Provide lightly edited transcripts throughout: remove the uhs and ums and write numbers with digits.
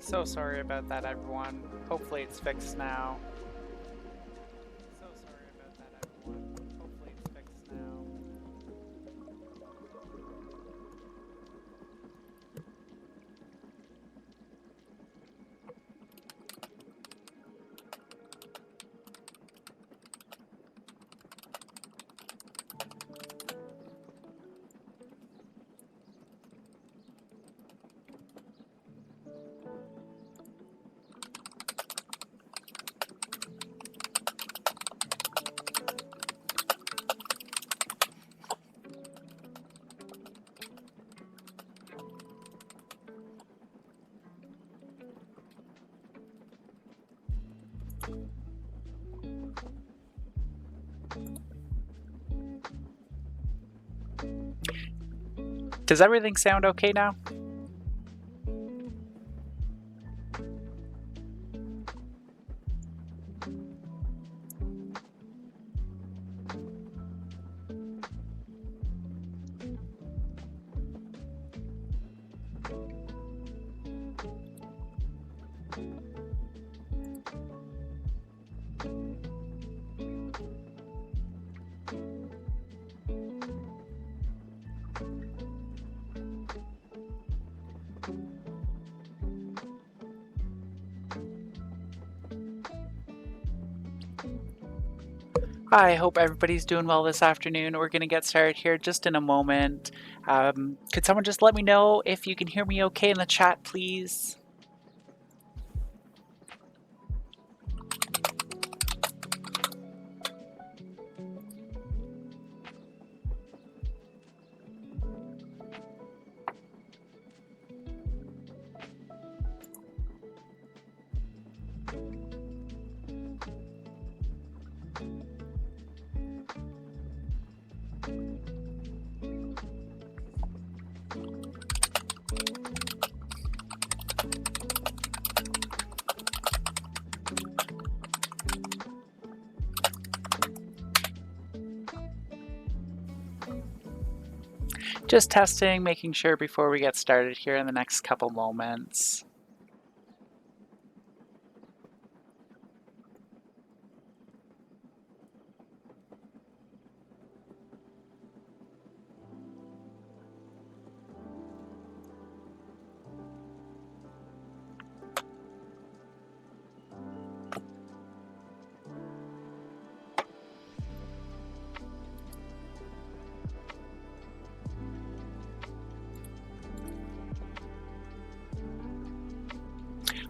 So sorry about that, everyone. Hopefully it's fixed now. So sorry about that, everyone. Hopefully it's fixed now. Does everything sound okay now? I hope everybody's doing well this afternoon. We're going to get started here just in a moment. Could someone just let me know if you can hear me okay in the chat, please? Just testing, making sure before we get started here in the next couple moments.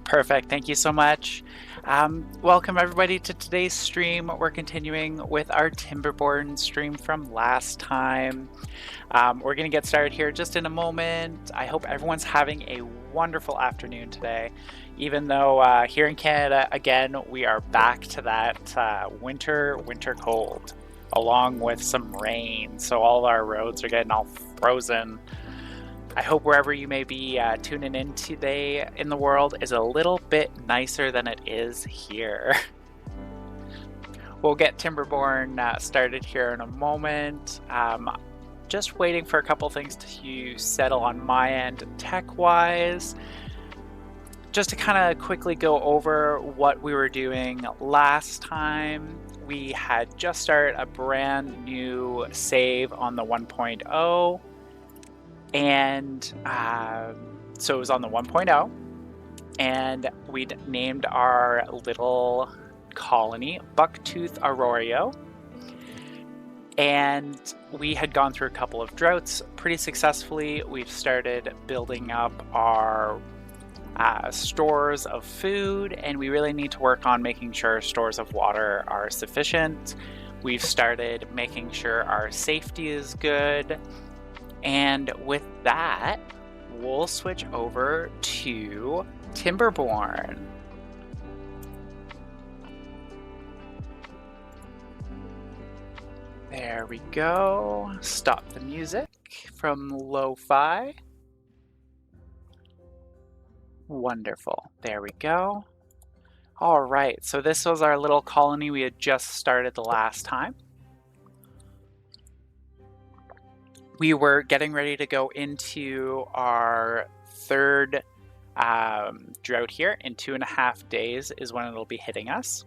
Perfect. Thank you so much. Welcome everybody to today's stream. We're continuing with our Timberborn stream from last time. We're going to get started here just in a moment. I hope everyone's having a wonderful afternoon today. Even though here in Canada, again, we are back to that winter cold, along with some rain. So all our roads are getting all frozen. I hope wherever you may be tuning in today in the world is a little bit nicer than it is here. We'll get Timberborn started here in a moment. Just waiting for a couple things to settle on my end tech-wise. Just to kind of quickly go over what we were doing last time. We had just started a brand new save on the 1.0. And so it was on the 1.0, and we'd named our little colony Bucktooth Arroyo. And we had gone through a couple of droughts pretty successfully. We've started building up our stores of food, and we really need to work on making sure stores of water are sufficient. We've started making sure our safety is good. And with that, we'll switch over to Timberborn. There we go. Stop the music from lo-fi. Wonderful. There we go. All right, so this was our little colony we had just started the last time. We were getting ready to go into our third drought here in 2.5 days is when it'll be hitting us.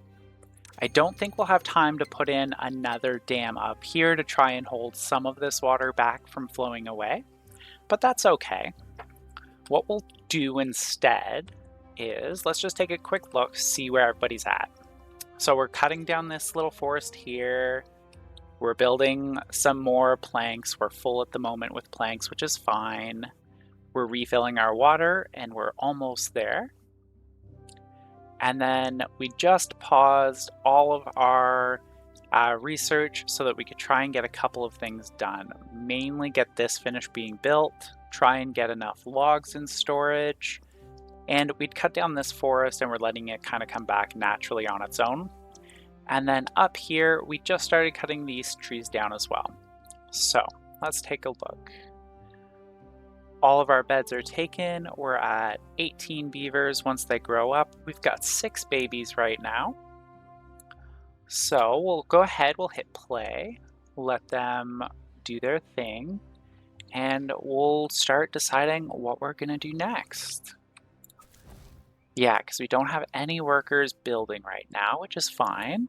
I don't think we'll have time to put in another dam up here to try and hold some of this water back from flowing away, but that's okay. What we'll do instead is let's just take a quick look, see where everybody's at. So we're cutting down this little forest here. We're building some more planks. We're full at the moment with planks, which is fine. We're refilling our water and we're almost there. And then we just paused all of our research so that we could try and get a couple of things done. Mainly get this finished being built, try and get enough logs in storage, and we'd cut down this forest and we're letting it kind of come back naturally on its own. And then up here, we just started cutting these trees down as well. So let's take a look. All of our beds are taken. We're at 18 beavers once they grow up. We've got 6 babies right now. So we'll go ahead, we'll hit play, let them do their thing, and we'll start deciding what we're gonna do next. Yeah, because we don't have any workers building right now, which is fine.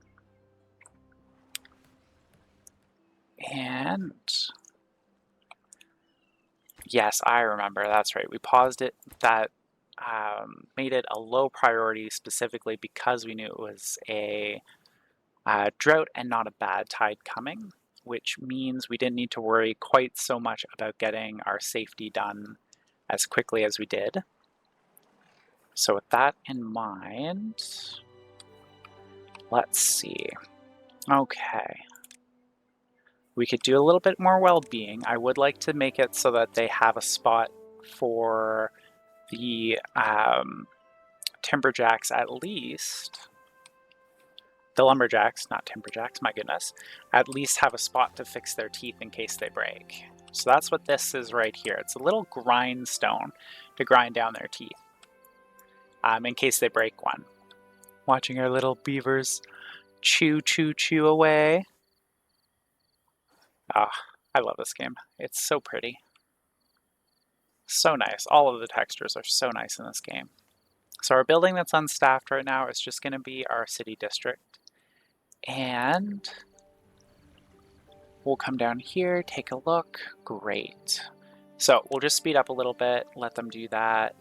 And yes, I remember, that's right. We paused it, that made it a low priority specifically because we knew it was a drought and not a bad tide coming, which means we didn't need to worry quite so much about getting our safety done as quickly as we did. So with that in mind, let's see. Okay. We could do a little bit more well-being. I would like to make it so that they have a spot for the timberjacks at least. The lumberjacks, not timberjacks, my goodness, at least have a spot to fix their teeth in case they break. So that's what this is right here. It's a little grindstone to grind down their teeth in case they break one. Watching our little beavers chew, chew, chew away. Ah, I love this game. It's so pretty. So nice. All of the textures are so nice in this game. So our building that's unstaffed right now is just going to be our city district. And we'll come down here, take a look. Great. So we'll just speed up a little bit, let them do that.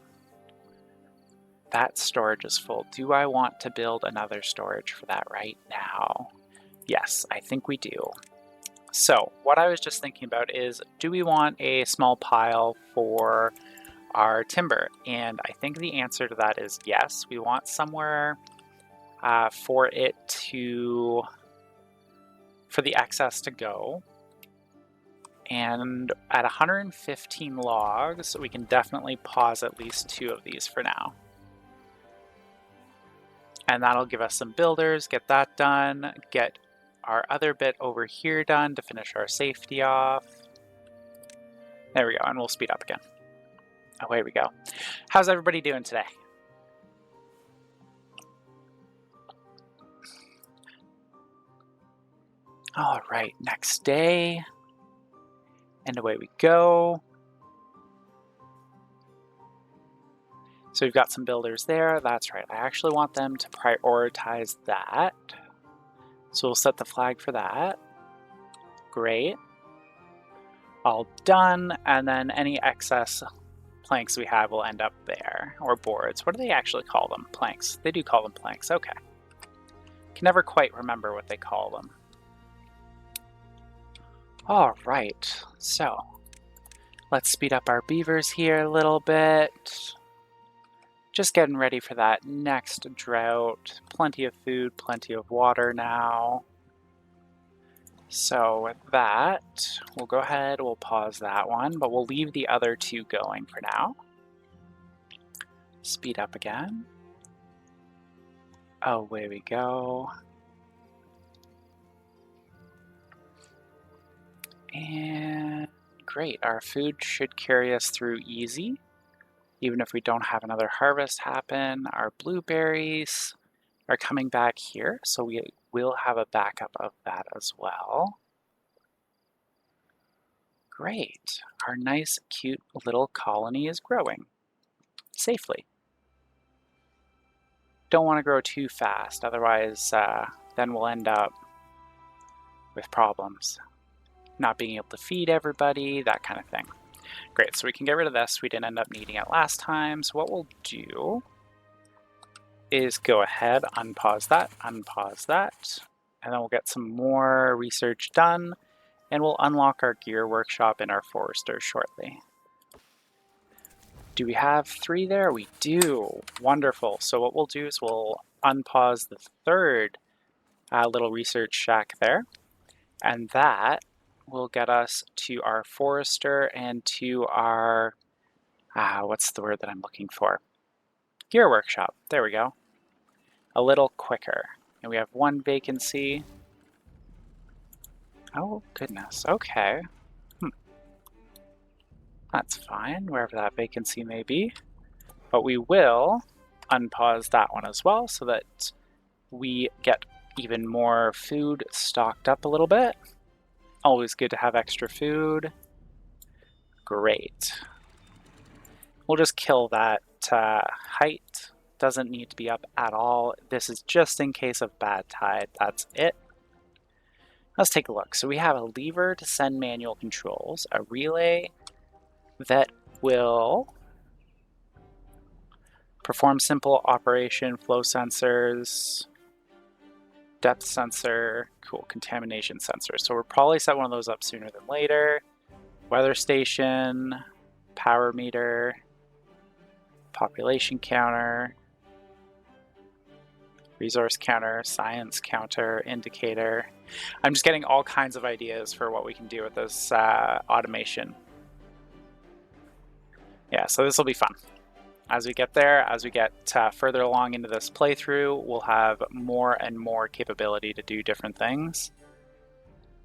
That storage is full. Do I want to build another storage for that right now? Yes, I think we do. So what I was just thinking about is, do we want a small pile for our timber? And I think the answer to that is yes. We want somewhere for the excess to go. And at 115 logs, we can definitely pause at least 2 of these for now. And that'll give us some builders, get that done, get our other bit over here done to finish our safety off. There we go, and we'll speed up again. Away we go. How's everybody doing today? All right, next day. And away we go. So we've got some builders there. That's right. I actually want them to prioritize that. So we'll set the flag for that. Great. All done. And then any excess planks we have will end up there. Or boards. What do they actually call them? Planks. They do call them planks. Okay. Can never quite remember what they call them. All right. So let's speed up our beavers here a little bit. Just getting ready for that next drought. Plenty of food, plenty of water now. So with that, we'll go ahead, we'll pause that one, but we'll leave the other 2 going for now. Speed up again. Away we go. And great, our food should carry us through easy. Even if we don't have another harvest happen, our blueberries are coming back here, so we will have a backup of that as well. Great. Our nice, cute little colony is growing safely. don't want to grow too fast, otherwise then we'll end up with problems. Not being able to feed everybody, that kind of thing. Great, so we can get rid of this. We didn't end up needing it last time, so what we'll do is go ahead, unpause that, and then we'll get some more research done, and we'll unlock our gear workshop in our forester shortly. Do we have 3 there? We do. Wonderful. So what we'll do is we'll unpause the third little research shack there, and that will get us to our forester and to our, what's the word that I'm looking for? Gear workshop. There we go. A little quicker. And we have 1 vacancy. Oh, goodness. Okay. That's fine, wherever that vacancy may be. But we will unpause that one as well so that we get even more food stocked up a little bit. Always good to have extra food. Great. We'll just kill that height. Doesn't need to be up at all. This is just in case of bad tide. That's it. Let's take a look. So we have a lever to send manual controls, a relay that will perform simple operation, flow sensors, depth sensor, cool, contamination sensor. So we'll probably set one of those up sooner than later. Weather station, power meter, population counter, resource counter, science counter, indicator. I'm just getting all kinds of ideas for what we can do with this automation. Yeah, so this will be fun. As we get there, as we get further along into this playthrough, we'll have more and more capability to do different things.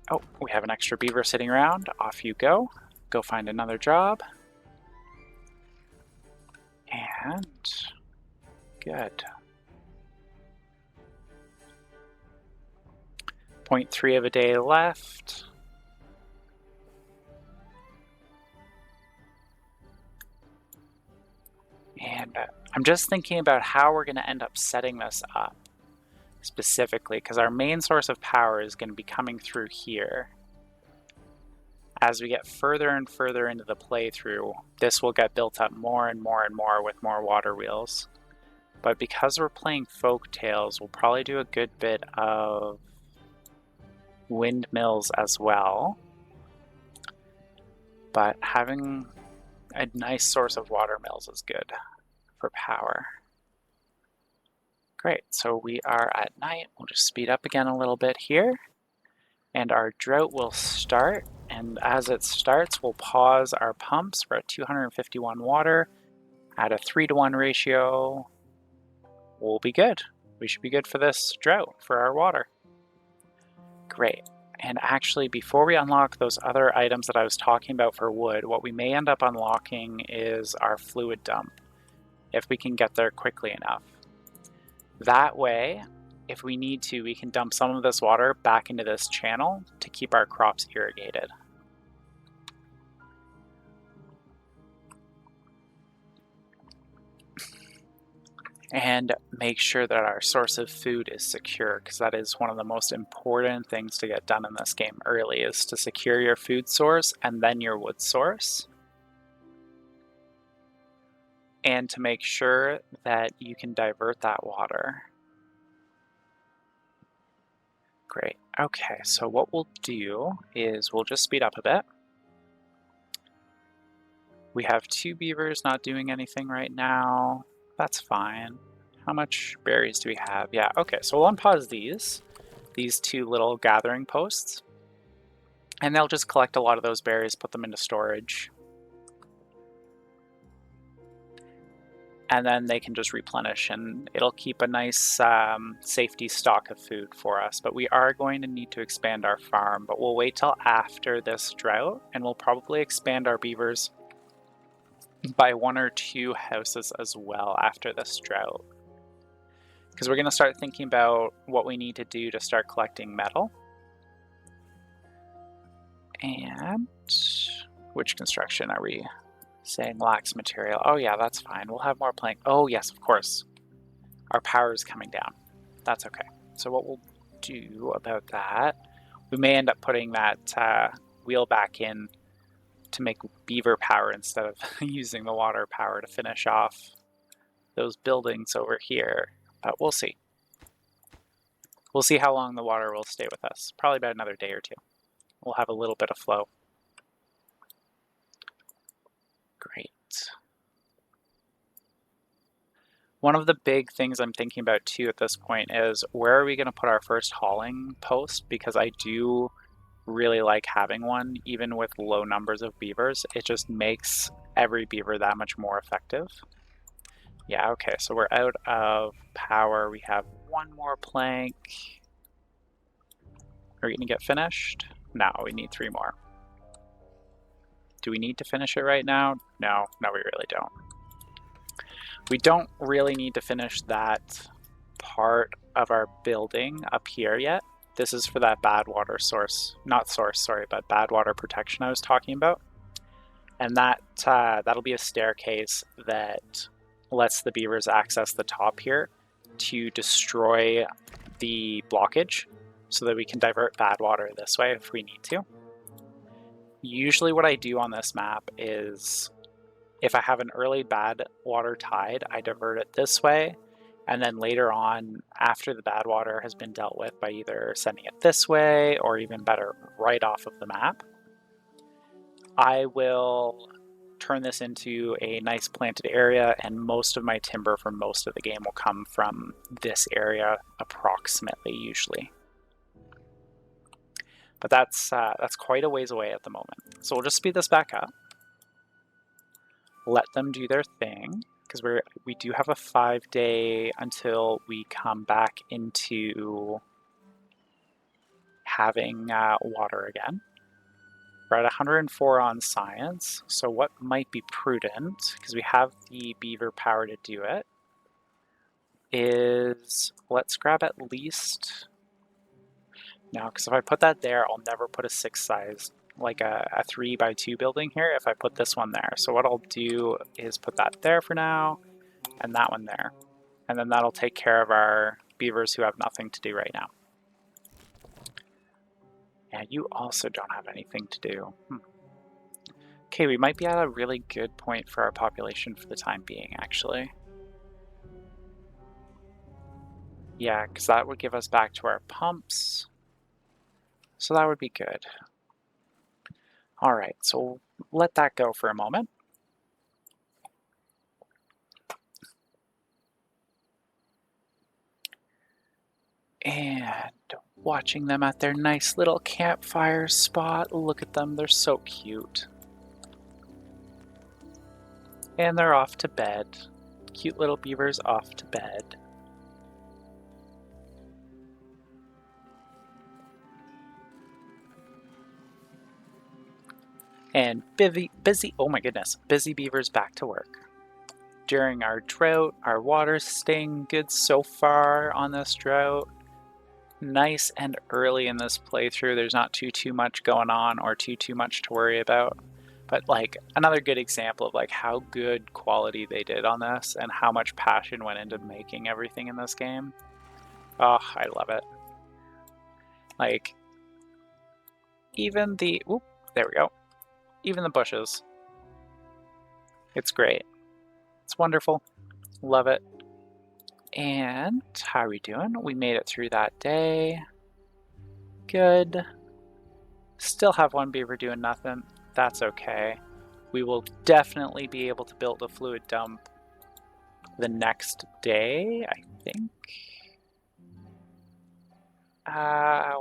Oh, we have an extra beaver sitting around. Off you go. Go find another job. And good. 0.3 of a day left. And I'm just thinking about how we're going to end up setting this up specifically, because our main source of power is going to be coming through here. As we get further and further into the playthrough, this will get built up more and more and more with more water wheels. But because we're playing folk tales, we'll probably do a good bit of windmills as well. But having a nice source of water mills is good for power. Great, so we are at night. We'll just speed up again a little bit here. And our drought will start. And as it starts, we'll pause our pumps. We're at 251 water. At a 3-to-1 ratio, we'll be good. We should be good for this drought, for our water. Great. And actually, before we unlock those other items that I was talking about for wood, what we may end up unlocking is our fluid dump, if we can get there quickly enough. That way, if we need to, we can dump some of this water back into this channel to keep our crops irrigated. And make sure that our source of food is secure, because that is one of the most important things to get done in this game early, is to secure your food source and then your wood source. And to make sure that you can divert that water. Great. Okay, so what we'll do is we'll just speed up a bit. We have 2 beavers not doing anything right now. That's fine. How much berries do we have? Yeah, okay, so we'll unpause these 2 little gathering posts. And they'll just collect a lot of those berries, put them into storage. And then they can just replenish, and it'll keep a nice safety stock of food for us. But we are going to need to expand our farm, but we'll wait till after this drought, and we'll probably expand our beavers by 1 or 2 houses as well after this drought. Because we're going to start thinking about what we need to do to start collecting metal. And which construction are we saying lacks material? Oh yeah, that's fine. We'll have more plank. Oh yes, of course. our power is coming down. That's okay. So what we'll do about that, we may end up putting that wheel back in to make beaver power instead of using the water power to finish off those buildings over here, but we'll see. We'll see how long the water will stay with us. Probably about another day or two. We'll have a little bit of flow. Great. One of the big things I'm thinking about too at this point is where are we going to put our first hauling post? Because I do really like having one, even with low numbers of beavers. It just makes every beaver that much more effective. Yeah, okay, so we're out of power. We have one more plank. Are we gonna get finished? No, we need 3 more. Do we need to finish it right now? No, we really don't. We don't really need to finish that part of our building up here yet. This is for that bad water source, not source, sorry, but bad water protection I was talking about. And that'll be a staircase that lets the beavers access the top here to destroy the blockage so that we can divert bad water this way if we need to. Usually what I do on this map is if I have an early bad water tide, I divert it this way, and then later on, after the bad water has been dealt with by either sending it this way or even better, right off of the map, I will turn this into a nice planted area, and most of my timber for most of the game will come from this area approximately, usually. But that's quite a ways away at the moment. So we'll just speed this back up. Let them do their thing, because we do have a 5-day until we come back into having water again. We're at 104 on science, so what might be prudent, because we have the beaver power to do it, is let's grab at least... Now, because if I put that there, I'll never put a 6 size, like a 3x2 building here if I put this one there. So what I'll do is put that there for now, and that one there. And then that'll take care of our beavers who have nothing to do right now. And you also don't have anything to do. Okay, we might be at a really good point for our population for the time being, actually. Yeah, because that would give us back to our pumps. So that would be good. All right, so we'll let that go for a moment. And watching them at their nice little campfire spot. Look at them, they're so cute. And they're off to bed. Cute little beavers off to bed. And oh my goodness, busy beavers back to work. During our drought, our water's staying good so far on this drought. Nice and early in this playthrough. There's not too much going on or too much to worry about. But like another good example of like how good quality they did on this and how much passion went into making everything in this game. Oh, I love it. Like even the, oop, there we go. Even the bushes. It's great. It's wonderful. Love it. And how are we doing? We made it through that day. Good. Still have one beaver doing nothing. That's okay. We will definitely be able to build a fluid dump the next day, I think.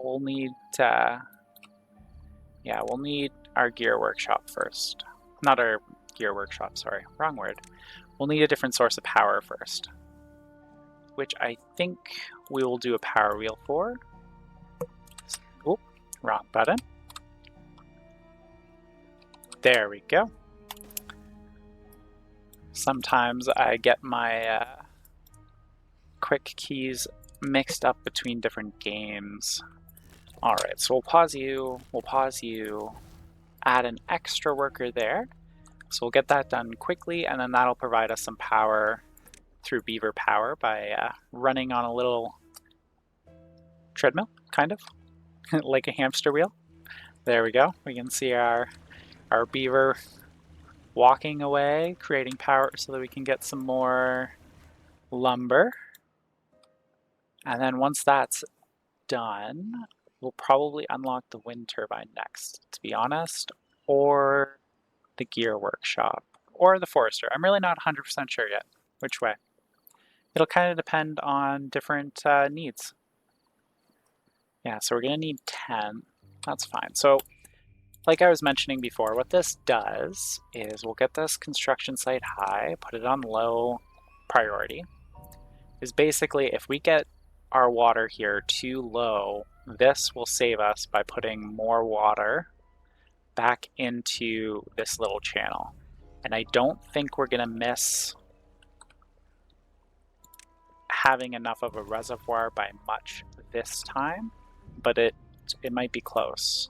We'll need, we'll need our gear workshop first. Not our gear workshop, sorry, wrong word. We'll need a different source of power first, which I think we will do a power wheel for. Oh, wrong button. There we go. Sometimes I get my quick keys mixed up between different games. Alright, so we'll pause you, add an extra worker there. So we'll get that done quickly, and then that'll provide us some power through beaver power by running on a little treadmill, kind of, like a hamster wheel. There we go. We can see our beaver walking away, creating power so that we can get some more lumber. And then once that's done, we'll probably unlock the wind turbine next, to be honest, or the gear workshop, or the forester. I'm really not 100% sure yet which way. It'll kind of depend on different needs. Yeah, so we're going to need 10. That's fine. So like I was mentioning before, what this does is we'll get this construction site high, put it on low priority. Is basically if we get our water here too low, this will save us by putting more water back into this little channel. And I don't think we're going to miss having enough of a reservoir by much this time, but it might be close.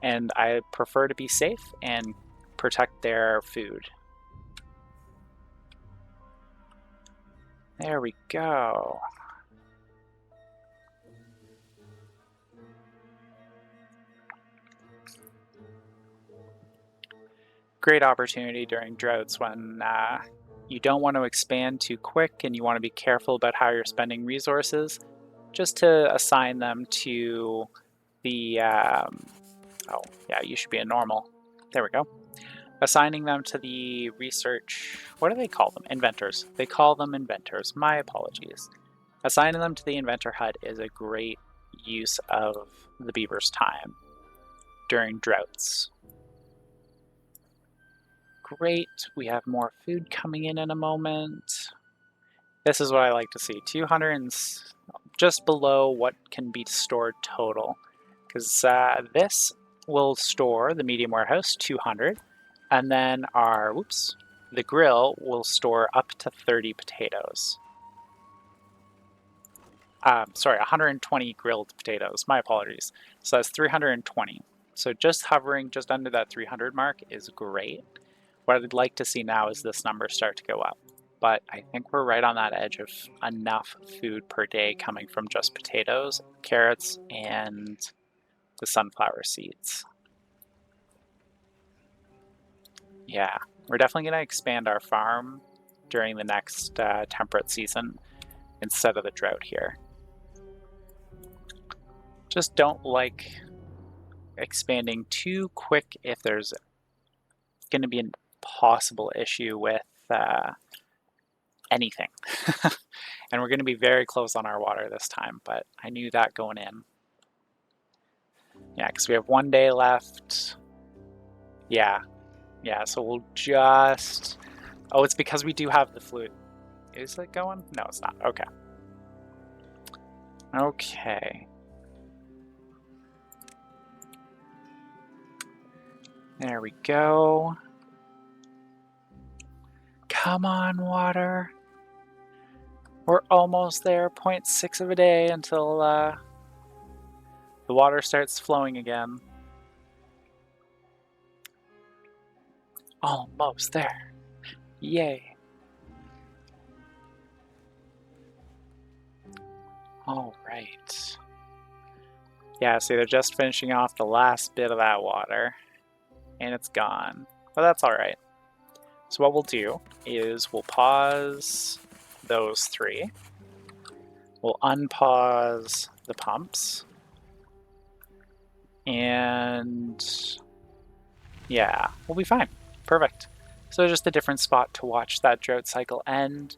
And I prefer to be safe and protect their food. There we go. Great opportunity during droughts when you don't want to expand too quick and you want to be careful about how you're spending resources, just to assign them to the, oh yeah, you should be a normal. There we go. Assigning them to the research, what do they call them? Inventors. They call them inventors. My apologies. Assigning them to the inventor hut is a great use of the beaver's time during droughts. Great, we have more food coming in a moment. This is what I like to see, 200 and just below what can be stored total. Because this will store the medium warehouse, 200, and then our, the grill will store up to 30 potatoes. Sorry, 120 grilled potatoes, my apologies. So that's 320. So just hovering just under that 300 mark is great. What I'd like to see now is this number start to go up. But I think we're right on that edge of enough food per day coming from just potatoes, carrots, and the sunflower seeds. Yeah, we're definitely going to expand our farm during the next temperate season instead of the drought here. Just don't like expanding too quick if there's going to be a possible issue with anything. And we're going to be very close on our water this time, but I knew that going in. Yeah, because we have 1 day left. Yeah, so we'll just... Oh, it's because we do have the flute. Is it going? No, it's not. Okay. Okay. There we go. Come on, water. We're almost there. 0.6 of a day until the water starts flowing again. Almost there. Yay. All right. Yeah, see, they're just finishing off the last bit of that water, and it's gone. But that's all right. So what we'll do is we'll pause those 3. We'll unpause the pumps. And yeah, we'll be fine. Perfect. So just a different spot to watch that drought cycle end.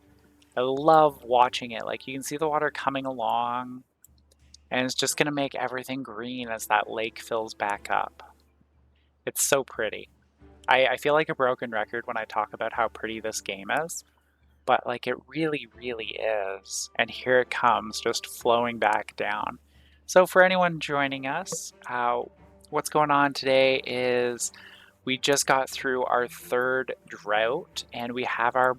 I love watching it. Like, you can see the water coming along, and it's just going to make everything green as that lake fills back up. It's so pretty. I feel like a broken record when I talk about how pretty this game is, but like it really, really is. And here it comes, just flowing back down. So for anyone joining us, what's going on today is we just got through our 3rd drought, and we have our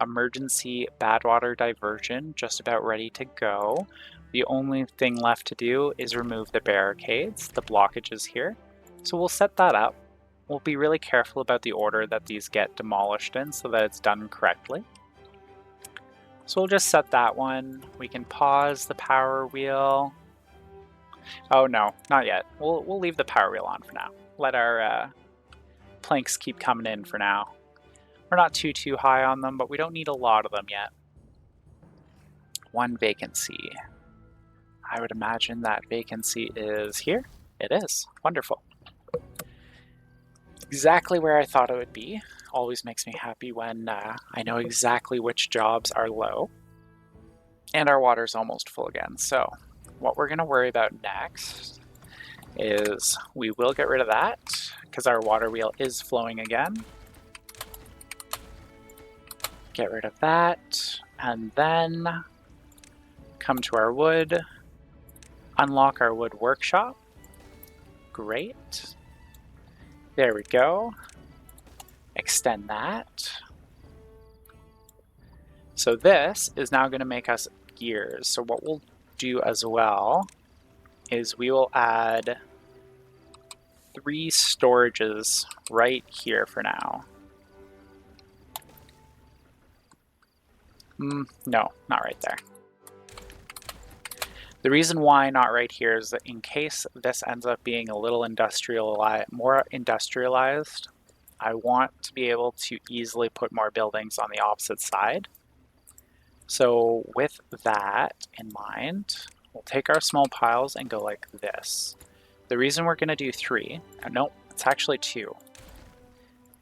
emergency bad water diversion just about ready to go. The only thing left to do is remove the barricades, the blockages here. So we'll set that up. We'll be really careful about the order that these get demolished in so that it's done correctly. So we'll just set that one. We can pause the power wheel. Oh no, not yet. We'll leave the power wheel on for now. Let our planks keep coming in for now. We're not too high on them, but we don't need a lot of them yet. One vacancy. I would imagine that vacancy is here. It is. Wonderful. Exactly where I thought it would be. Always makes me happy when I know exactly which jobs are low. And our water's almost full again. So what we're going to worry about next is we will get rid of that because our water wheel is flowing again. Get rid of that, and then come to our wood, unlock our wood workshop. Great. There we go. Extend that. So this is now going to make us gears. So what we'll do as well is we will add 3 storages right here for now. No, not right there. The reason why not right here is that in case this ends up being a little more industrialized, I want to be able to easily put more buildings on the opposite side. So with that in mind, we'll take our small piles and go like this. The reason we're going to do 3, no, it's actually 2.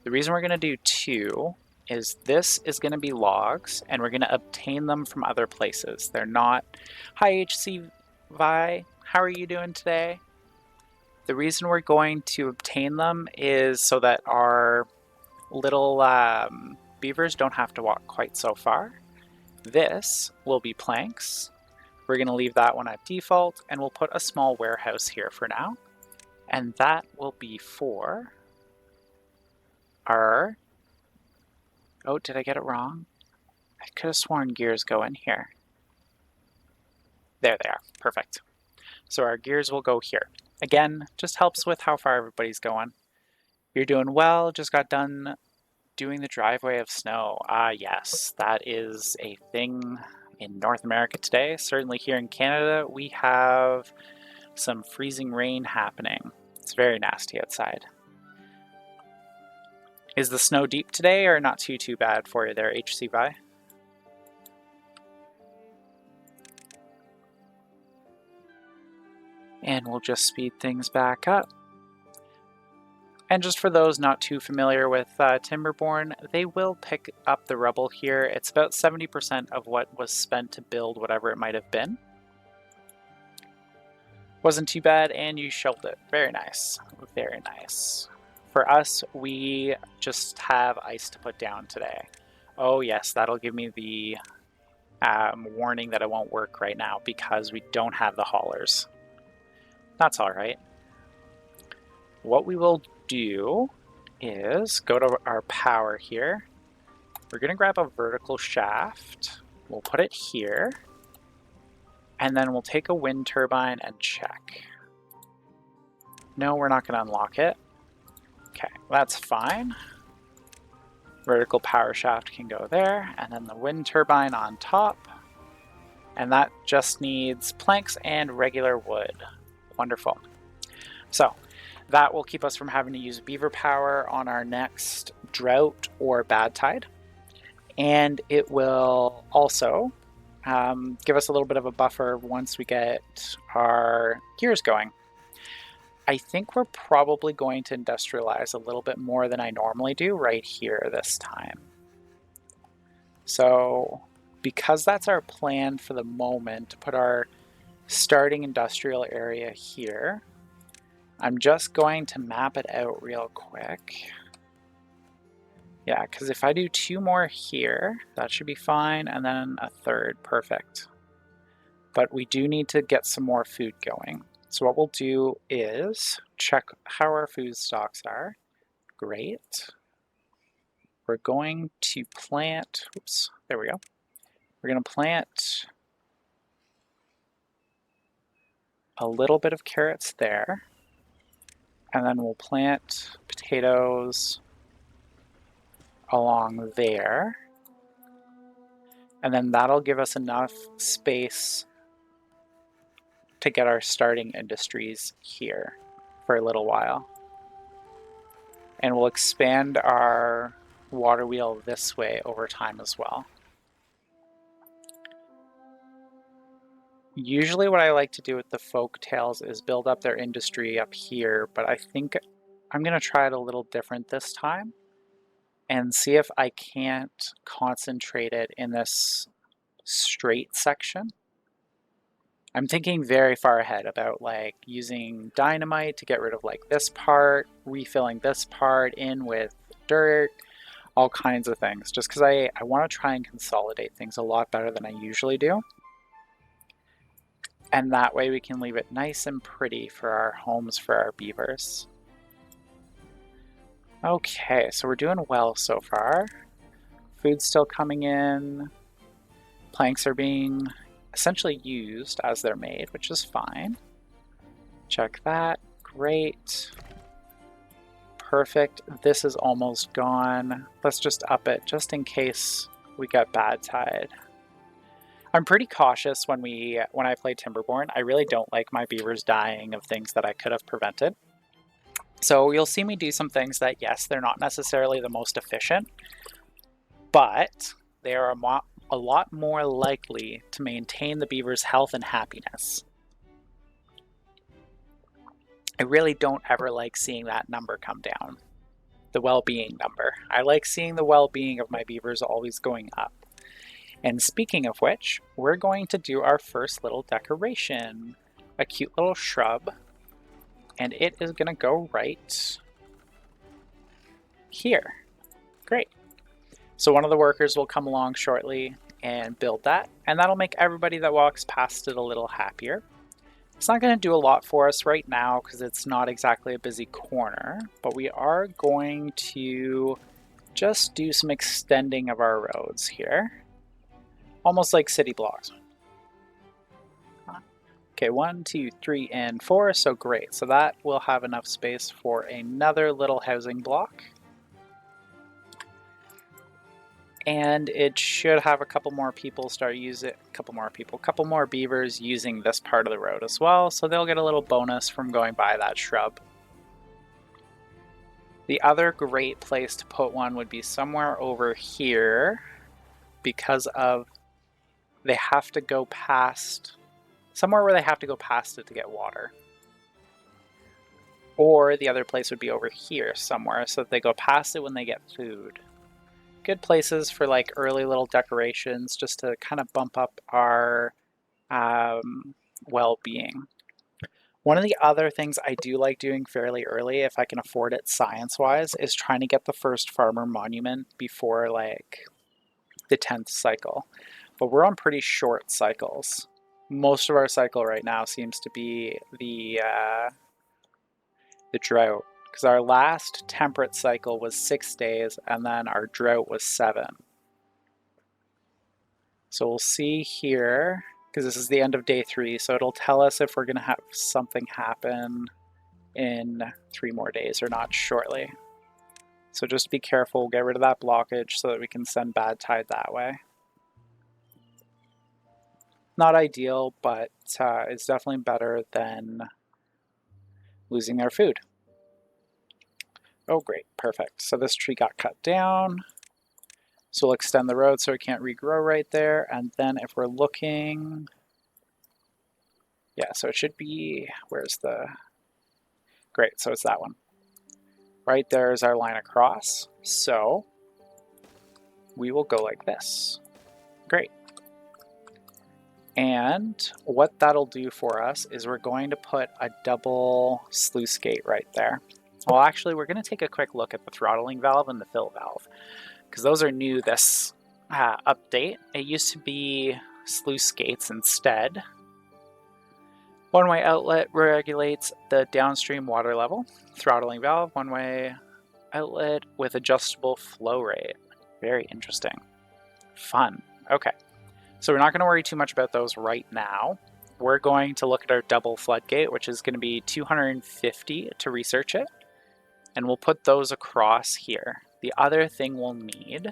The reason we're going to do 2 is this is going to be logs, and we're going to obtain them from other places. They're not... Hi, HC Vi. How are you doing today? The reason we're going to obtain them is so that our little beavers don't have to walk quite so far. This will be planks. We're going to leave that one at default, and we'll put a small warehouse here for now. And that will be for our... Oh, did I get it wrong? I could have sworn gears go in here. There they are. Perfect. So our gears will go here. Again, just helps with how far everybody's going. You're doing well. Just got done doing the driveway of snow. Ah, yes. That is a thing in North America today. Certainly here in Canada, we have some freezing rain happening. It's very nasty outside. Is the snow deep today or not too bad for you there, HC Vi? And we'll just speed things back up. And just for those not too familiar with Timberborn, they will pick up the rubble here. It's about 70% of what was spent to build whatever it might have been. Wasn't too bad, and you shelved it. Very nice. Very nice. For us, we just have ice to put down today. Oh yes, that'll give me the warning that it won't work right now because we don't have the haulers. That's all right. What we will do is go to our power here. We're going to grab a vertical shaft. We'll put it here. And then we'll take a wind turbine and check. No, we're not going to unlock it. Okay, that's fine. Vertical power shaft can go there, and then the wind turbine on top. And that just needs planks and regular wood. Wonderful. So that will keep us from having to use beaver power on our next drought or bad tide. And it will also give us a little bit of a buffer once we get our gears going. I think we're probably going to industrialize a little bit more than I normally do right here this time. So because that's our plan for the moment, to put our starting industrial area here, I'm just going to map it out real quick. Yeah, because if I do 2 more here, that should be fine, and then a 3rd, perfect. But we do need to get some more food going. So what we'll do is check how our food stocks are. Great. We're going to plant, oops, there we go. We're going to plant a little bit of carrots there. And then we'll plant potatoes along there. And then that'll give us enough space to get our starting industries here for a little while. And we'll expand our water wheel this way over time as well. Usually what I like to do with the folk tales is build up their industry up here, but I think I'm going to try it a little different this time and see if I can't concentrate it in this straight section. I'm thinking very far ahead about like using dynamite to get rid of like this part, refilling this part in with dirt, all kinds of things, just because I want to try and consolidate things a lot better than I usually do. And that way we can leave it nice and pretty for our homes for our beavers. Okay, so we're doing well so far. Food's still coming in. Planks are being essentially used as they're made, which is fine. Check that. Great. Perfect. This is almost gone. Let's just up it just in case we get bad tide. I'm pretty cautious when I play Timberborn. I really don't like my beavers dying of things that I could have prevented. So you'll see me do some things that, yes, they're not necessarily the most efficient, but they are a lot more likely to maintain the beaver's health and happiness. I really don't ever like seeing that number come down, the well-being number. I like seeing the well-being of my beavers always going up. And speaking of which, we're going to do our first little decoration, a cute little shrub, and it is going to go right here. Great. So one of the workers will come along shortly and build that, and that'll make everybody that walks past it a little happier. It's not going to do a lot for us right now because it's not exactly a busy corner, but we are going to just do some extending of our roads here. Almost like city blocks. Okay, 1, 2, 3, and 4, so great. So that will have enough space for another little housing block. And it should have a couple more people start using it, a couple more beavers using this part of the road as well, so they'll get a little bonus from going by that shrub. The other great place to put one would be somewhere over here, because of they have to go past, somewhere where they have to go past it to get water. Or the other place would be over here somewhere, so that they go past it when they get food. Good places for like early little decorations, just to kind of bump up our well-being. One of the other things I do like doing fairly early, if I can afford it science-wise, is trying to get the first farmer monument before like the 10th cycle. But we're on pretty short cycles. Most of our cycle right now seems to be the drought, because our last temperate cycle was 6 days, and then our drought was 7. So we'll see here, because this is the end of day 3, so it'll tell us if we're going to have something happen in 3 more days or not shortly. So just be careful, get rid of that blockage so that we can send bad tide that way. Not ideal, but it's definitely better than losing our food. Oh great, perfect. So this tree got cut down. So we'll extend the road so it can't regrow right there. And then if we're looking, yeah, so it should be, where's the, great, so it's that one. Right there is our line across. So we will go like this. Great. And what that'll do for us is we're going to put a double sluice gate right there. Well, actually, we're going to take a quick look at the throttling valve and the fill valve, because those are new this update. It used to be sluice gates instead. One-way outlet regulates the downstream water level. Throttling valve, one-way outlet with adjustable flow rate. Very interesting. Fun. Okay. So we're not going to worry too much about those right now. We're going to look at our double floodgate, which is going to be 250 to research it. And we'll put those across here. The other thing we'll need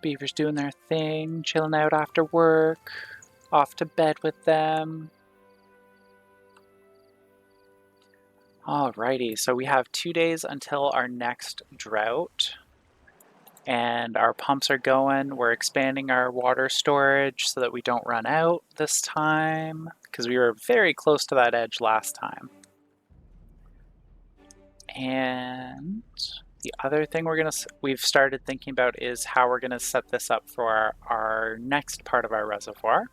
Beavers doing their thing, chilling out after work, off to bed with them. Alrighty, so we have 2 days until our next drought, and our pumps are going. We're expanding our water storage so that we don't run out this time, because we were very close to that edge last time. And the other thing we've started thinking about is how we're gonna set this up for our next part of our reservoir.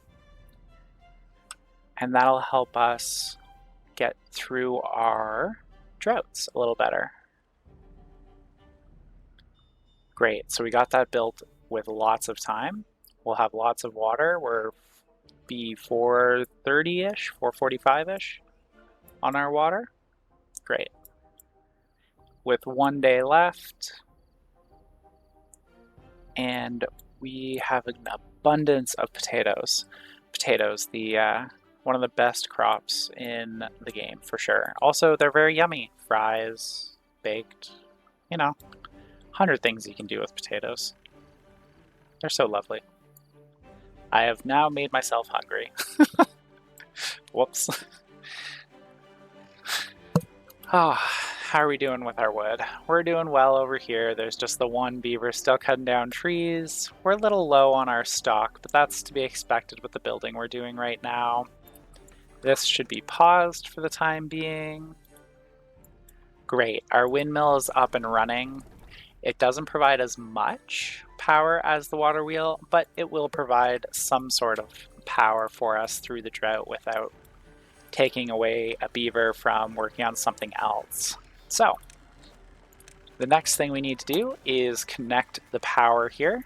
And that'll help us get through our droughts a little better. Great, so we got that built with lots of time. We'll have lots of water. We're be 430-ish, 445-ish on our water. Great. With 1 day left, and we have an abundance of potatoes. Potatoes, one of the best crops in the game for sure. Also, they're very yummy. Fries, baked, 100 things you can do with potatoes. They're so lovely. I have now made myself hungry. Whoops. Oh, how are we doing with our wood? We're doing well over here. There's just the one beaver still cutting down trees. We're a little low on our stock, but that's to be expected with the building we're doing right now. This should be paused for the time being. Great, our windmill is up and running. It doesn't provide as much power as the water wheel, but it will provide some sort of power for us through the drought without taking away a beaver from working on something else. So, the next thing we need to do is connect the power here.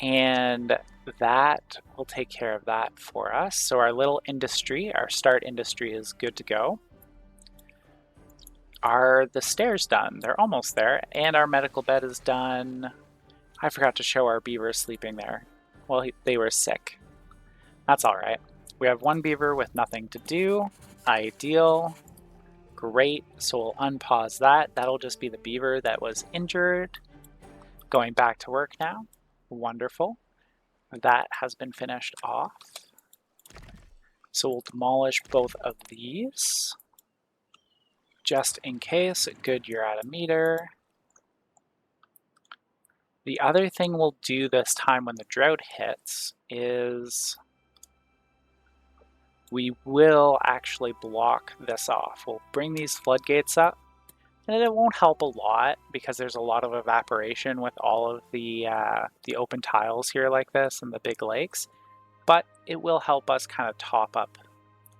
And that will take care of that for us. So our little industry, our start industry is good to go. Are the stairs done? They're almost there. And our medical bed is done. I forgot to show our beavers sleeping there. Well, they were sick. That's all right. We have one beaver with nothing to do. Ideal. Great. So we'll unpause that. That'll just be the beaver that was injured. Going back to work now. Wonderful. That has been finished off. So we'll demolish both of these. Just in case. Good, you're at a meter. The other thing we'll do this time when the drought hits is we will actually block this off. We'll bring these floodgates up, and it won't help a lot because there's a lot of evaporation with all of the open tiles here like this and the big lakes, but it will help us kind of top up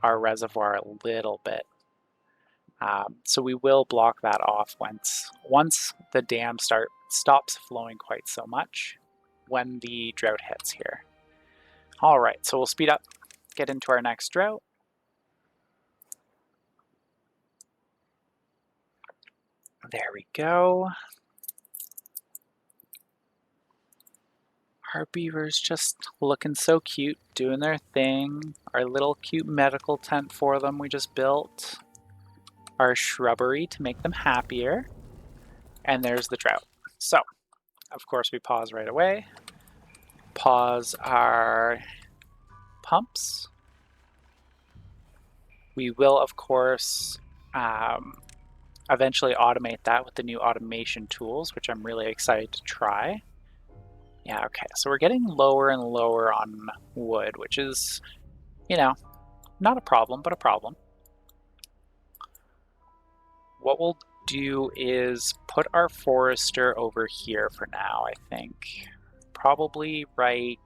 our reservoir a little bit. So we will block that off once the dam stops flowing quite so much when the drought hits here. All right, so we'll speed up, get into our next drought. There we go. Our beavers just looking so cute, doing their thing. Our little cute medical tent for them we just built. Our shrubbery to make them happier. And there's the drought. So, of course, we pause right away. Pause our pumps. We will, of course, eventually automate that with the new automation tools, which I'm really excited to try. Yeah, okay, so we're getting lower and lower on wood, which is, not a problem, but a problem. What we'll do is put our forester over here for now, I think. Probably right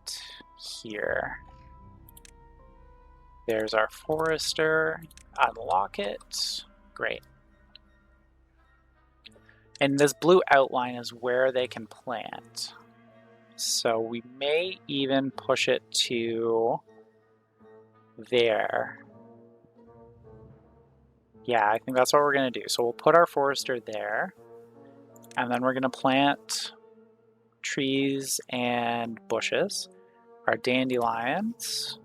here. There's our forester. Unlock it. Great. And this blue outline is where they can plant. So we may even push it to there. Yeah, I think that's what we're going to do. So we'll put our forester there, and then we're going to plant trees and bushes. Our dandelions.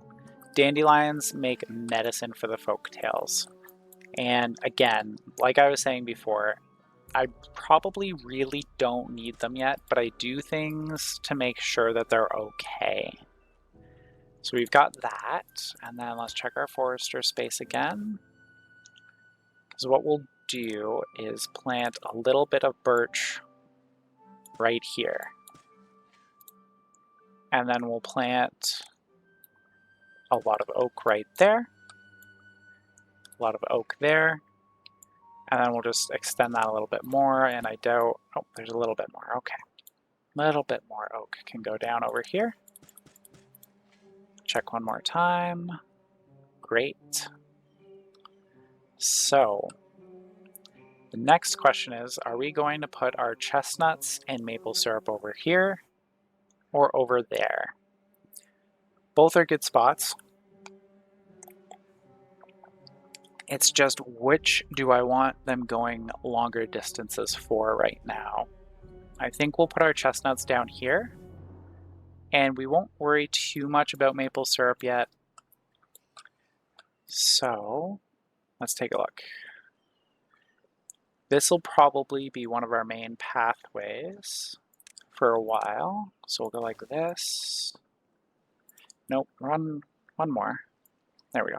Dandelions make medicine for the folktales. And again, like I was saying before, I probably really don't need them yet, but I do things to make sure that they're okay. So we've got that, and then let's check our forester space again. Because what we'll do is plant a little bit of birch right here. And then we'll plant a lot of oak right there, a lot of oak there, and then we'll just extend that a little bit more, and I doubt, oh, there's a little bit more, okay. A little bit more oak can go down over here. Check one more time. Great. So, the next question is, are we going to put our chestnuts and maple syrup over here or over there? Both are good spots. It's just which do I want them going longer distances for right now? I think we'll put our chestnuts down here, and we won't worry too much about maple syrup yet. So let's take a look. This will probably be one of our main pathways for a while. So we'll go like this. Nope, run one more. There we go.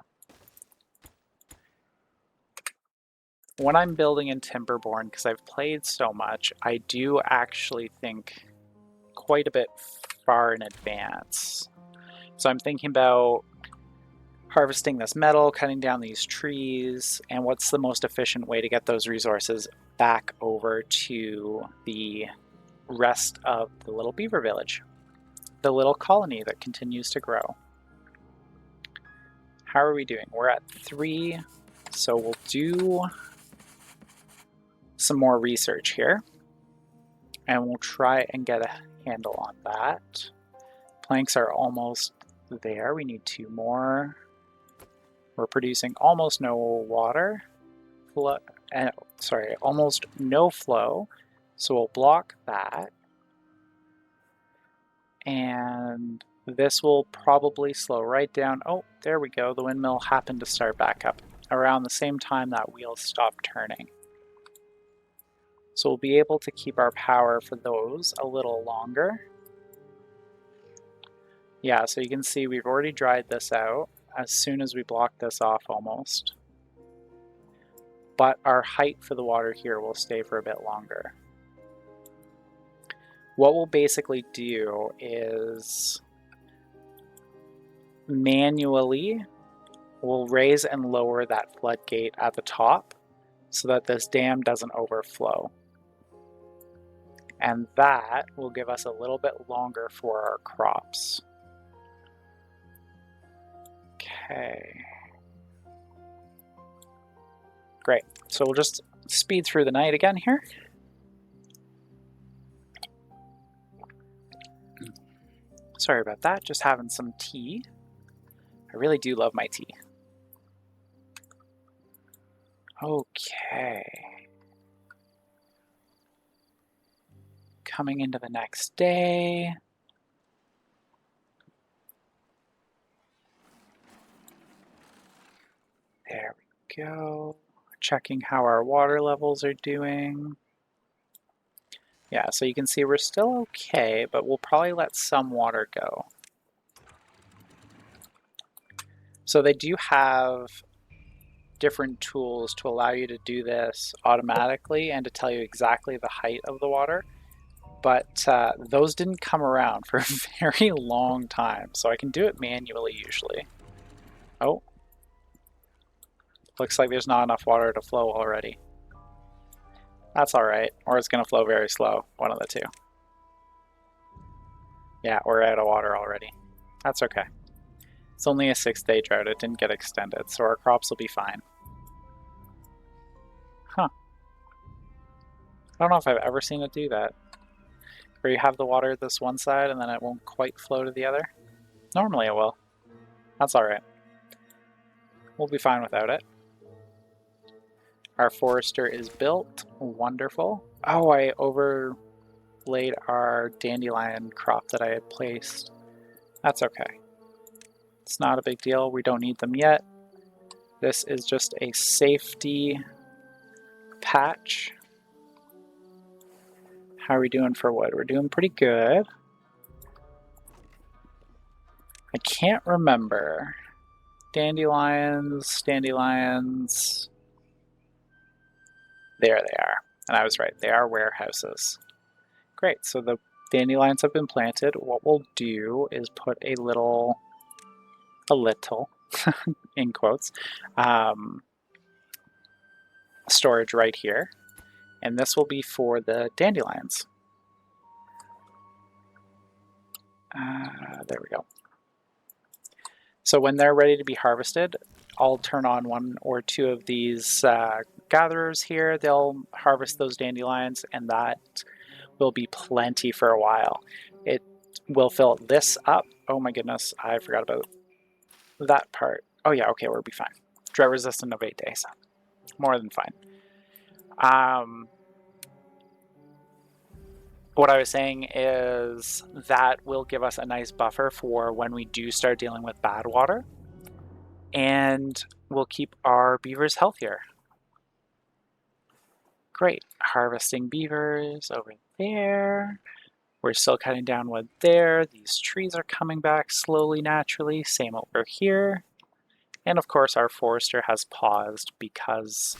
When I'm building in Timberborn, because I've played so much, I do actually think quite a bit far in advance. So I'm thinking about harvesting this metal, cutting down these trees, and what's the most efficient way to get those resources back over to the rest of the little beaver village, the little colony that continues to grow. How are we doing? We're at 3, so we'll do some more research here, and we'll try and get a handle on that. Planks are almost there. We need 2 more. We're producing almost no water, almost no flow, so we'll block that. And this will probably slow right down. Oh, there we go. The windmill happened to start back up around the same time that wheel stopped turning. So we'll be able to keep our power for those a little longer. Yeah, so you can see we've already dried this out as soon as we block this off almost. But our height for the water here will stay for a bit longer. What we'll basically do is manually we'll raise and lower that floodgate at the top so that this dam doesn't overflow. And that will give us a little bit longer for our crops. Okay. Great. So we'll just speed through the night again here. Sorry about that, just having some tea. I really do love my tea. Okay. Coming into the next day. There we go. Checking how our water levels are doing. Yeah, so you can see we're still okay, but we'll probably let some water go. So they do have different tools to allow you to do this automatically and to tell you exactly the height of the water, but those didn't come around for a very long time, so I can do it manually usually. Oh, looks like there's not enough water to flow already. That's alright, or it's going to flow very slow, one of the two. Yeah, we're out of water already. That's okay. It's only a 6-day drought, it didn't get extended, so our crops will be fine. Huh. I don't know if I've ever seen it do that. Where you have the water this one side and then it won't quite flow to the other. Normally it will. That's alright. We'll be fine without it. Our forester is built. Wonderful. Oh, I overlaid our dandelion crop that I had placed. That's okay. It's not a big deal. We don't need them yet. This is just a safety patch How are we doing for wood? We're doing pretty good. I can't remember. Dandelions, dandelions. There they are. And I was right, they are warehouses. Great, so the dandelions have been planted. What we'll do is put a little, in quotes, storage right here. And this will be for the dandelions. There we go. So when they're ready to be harvested, I'll turn on one or two of these gatherers here. They'll harvest those dandelions, and that will be plenty for a while. It will fill this up. Oh my goodness, I forgot about that part. Oh yeah, okay, we'll be fine. Drought resistant of 8 days. More than fine. What I was saying is that will give us a nice buffer for when we do start dealing with bad water, and we'll keep our beavers healthier. Great. Harvesting beavers over there. We're still cutting down wood there. These trees are coming back slowly, naturally. Same over here. And of course, our forester has paused because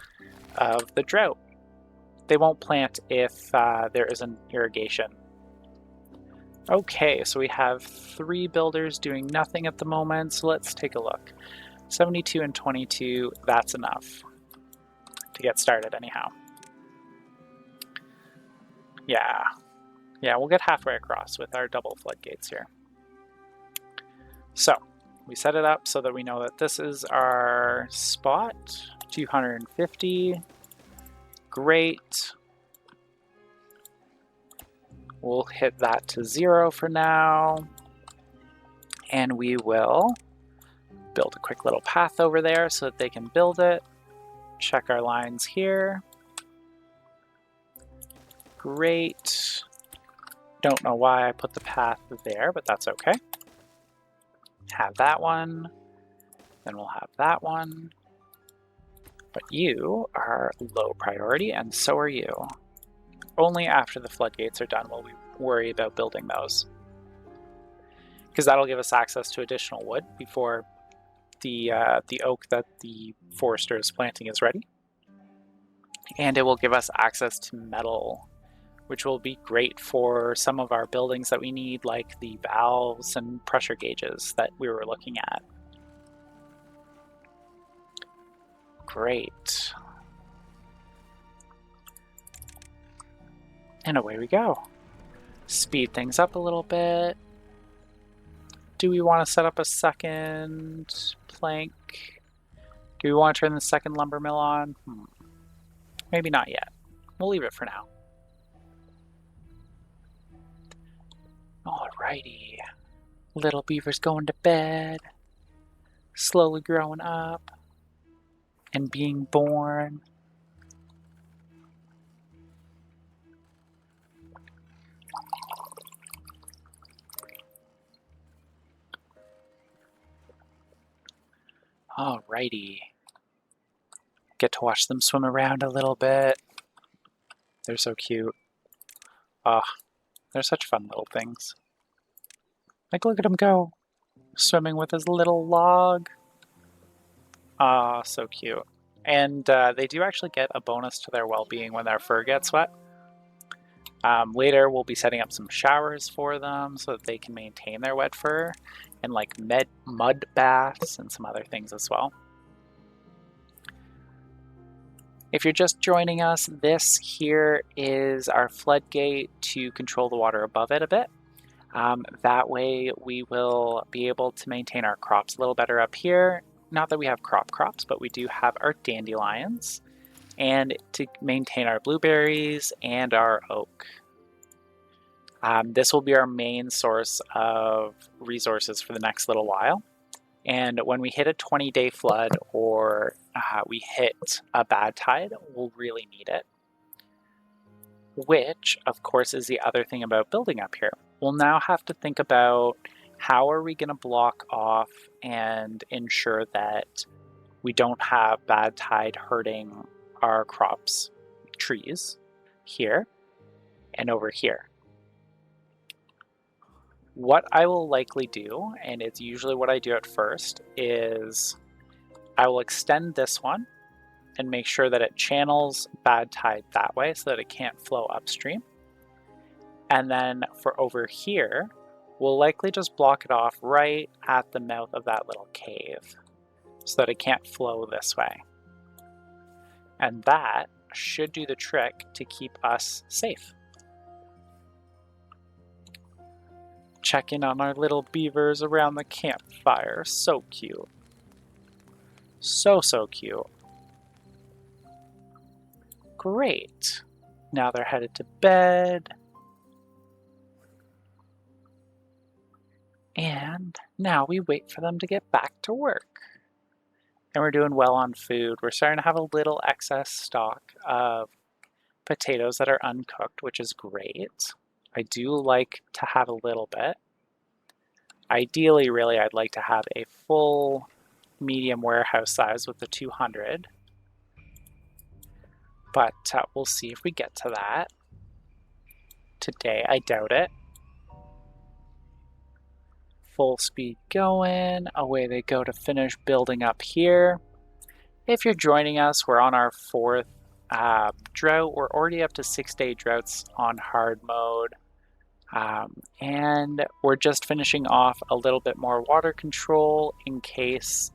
of the drought. They won't plant if there isn't irrigation. Okay, so we have 3 builders doing nothing at the moment, so let's take a look. 72 and 22, that's enough to get started anyhow. Yeah, we'll get halfway across with our double floodgates here. So, we set it up so that we know that this is our spot, 250. Great. We'll hit that to 0 for now. And we will build a quick little path over there so that they can build it. Check our lines here. Great. Don't know why I put the path there, but that's okay. Have that one. Then we'll have that one. But you are low priority, and so are you. Only after the floodgates are done will we worry about building those, because that'll give us access to additional wood before the oak that the forester is planting is ready. And it will give us access to metal, which will be great for some of our buildings that we need, like the valves and pressure gauges that we were looking at. Great. And away we go. Speed things up a little bit. Do we want to set up a second plank? Do we want to turn the second lumber mill on? Maybe not yet. We'll leave it for now. Alrighty. Little beaver's going to bed. Slowly growing up. And being born. Alrighty. Get to watch them swim around a little bit. They're so cute. They're such fun little things. Like, look at him go. Swimming with his little log. So cute. And they do actually get a bonus to their well-being when their fur gets wet. Later, we'll be setting up some showers for them so that they can maintain their wet fur, and like mud baths and some other things as well. If you're just joining us, this here is our floodgate to control the water above it a bit. That way we will be able to maintain our crops a little better up here. Not that we have crops, but we do have our dandelions, and to maintain our blueberries and our oak. This will be our main source of resources for the next little while. And when we hit a 20-day flood or we hit a bad tide, we'll really need it. Which, of course, is the other thing about building up here. We'll now have to think about how are we going to block off and ensure that we don't have bad tide hurting our crops, trees here. and over here. What I will likely do, and it's usually what I do at first, is I will extend this one and make sure that it channels bad tide that way so that it can't flow upstream. And then for over here, we'll likely just block it off right at the mouth of that little cave so that it can't flow this way. And that should do the trick to keep us safe. Check in on our little beavers around the campfire. So cute. So cute. Great. Now they're headed to bed. And now we wait for them to get back to work. And we're doing well on food. We're starting to have a little excess stock of potatoes that are uncooked, which is great. I do like to have a little bit. Ideally, really, I'd like to have a full medium warehouse size with the 200. But we'll see if we get to that. Today, I doubt it. Full speed going. Away they go to finish building up here. If you're joining us, we're on our 4th drought. We're already up to 6-day droughts on hard mode. And we're just finishing off a little bit more water control in case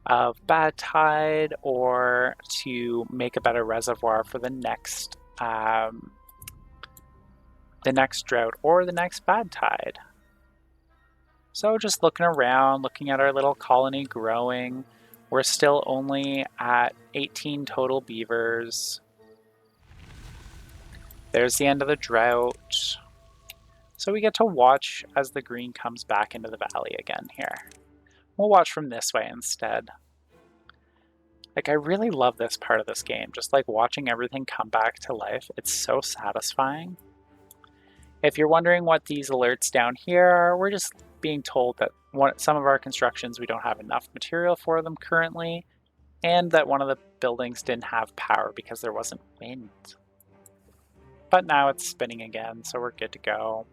of bad tide or to make a better reservoir for the next drought or the next bad tide. So just looking around, looking at our little colony growing. We're still only at 18 total beavers. There's the end of the drought. So we get to watch as the green comes back into the valley again here. We'll watch from this way instead. Like, I really love this part of this game, just like watching everything come back to life. It's so satisfying. If you're wondering what these alerts down here are, we're just being told that some of our constructions, we don't have enough material for them currently, and that one of the buildings didn't have power because there wasn't wind. But now it's spinning again, so we're good to go.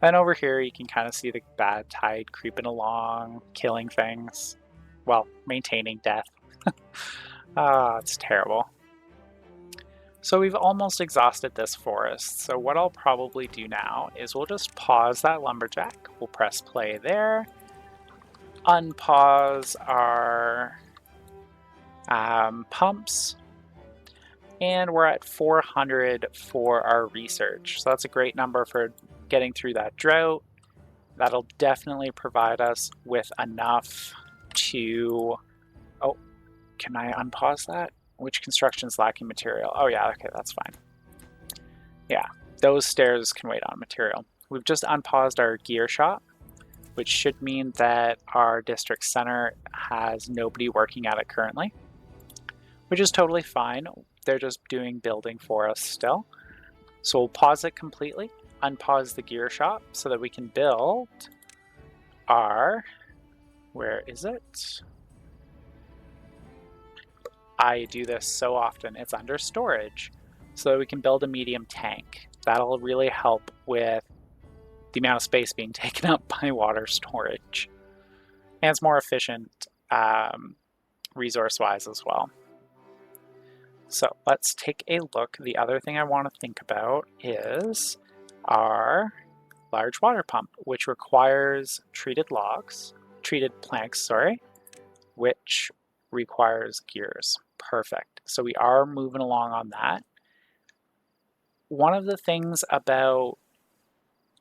And over here you can kind of see the bad tide creeping along, killing things. Well, maintaining death. It's terrible. So we've almost exhausted this forest, so what I'll probably do now is we'll just pause that lumberjack. We'll press play there, unpause our pumps, and we're at 400 for our research. So that's a great number for getting through that drought. That'll definitely provide us with enough to... Oh, can I unpause that? Which construction's lacking material? Oh yeah, okay, that's fine. Yeah, those stairs can wait on material. We've just unpaused our gear shop, which should mean that our district center has nobody working at it currently, which is totally fine. They're just doing building for us still. So we'll pause it completely, unpause the gear shop so that we can build our, where is it? I do this so often, it's under storage, so that we can build a medium tank. That'll really help with the amount of space being taken up by water storage. And it's more efficient resource-wise as well. So let's take a look. The other thing I want to think about is our large water pump, which requires treated planks, which requires gears. Perfect. So we are moving along on that. One of the things about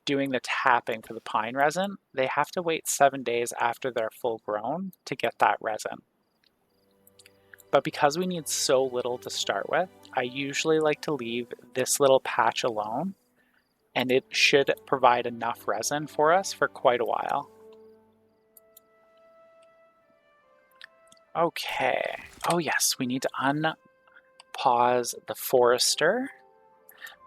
doing the tapping for the pine resin, they have to wait 7 days after they're full grown to get that resin. But because we need so little to start with, I usually like to leave this little patch alone, and it should provide enough resin for us for quite a while. Okay. Oh yes, we need to unpause the forester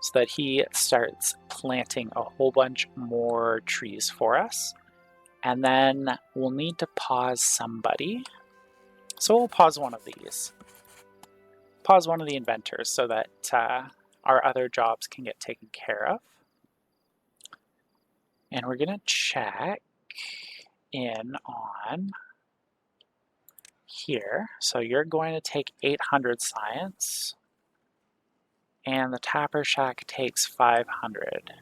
so that he starts planting a whole bunch more trees for us. And then we'll need to pause somebody. So we'll pause one of these. Pause one of the inventors so that our other jobs can get taken care of. And we're going to check in on here. So you're going to take 800 science, and the Tapper Shack takes 500.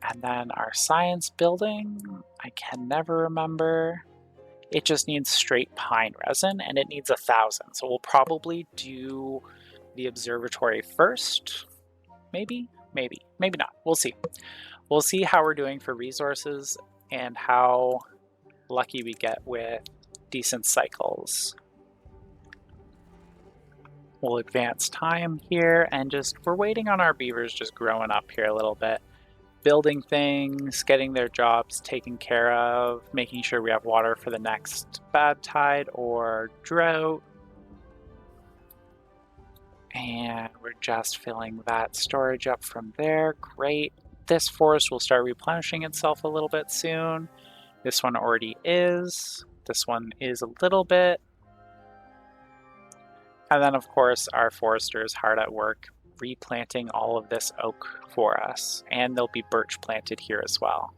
And then our science building, I can never remember. It just needs straight pine resin, and it needs 1,000. So we'll probably do the observatory first. Maybe not. We'll see. We'll see how we're doing for resources and how lucky we get with decent cycles. We'll advance time here, and we're waiting on our beavers just growing up here a little bit. Building things, getting their jobs taken care of, making sure we have water for the next bad tide or drought. And we're just filling that storage up from there. Great. This forest will start replenishing itself a little bit soon. This one already is. This one is a little bit. And then, of course, our forester is hard at work replanting all of this oak for us. And there'll be birch planted here as well.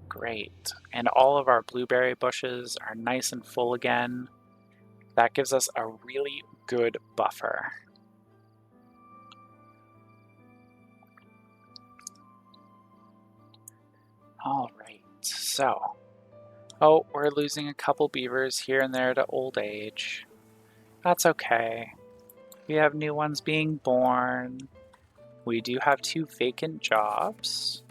Great. And all of our blueberry bushes are nice and full again. That gives us a really good buffer. All right, so, we're losing a couple beavers here and there to old age. That's okay. We have new ones being born. We do have 2 vacant jobs.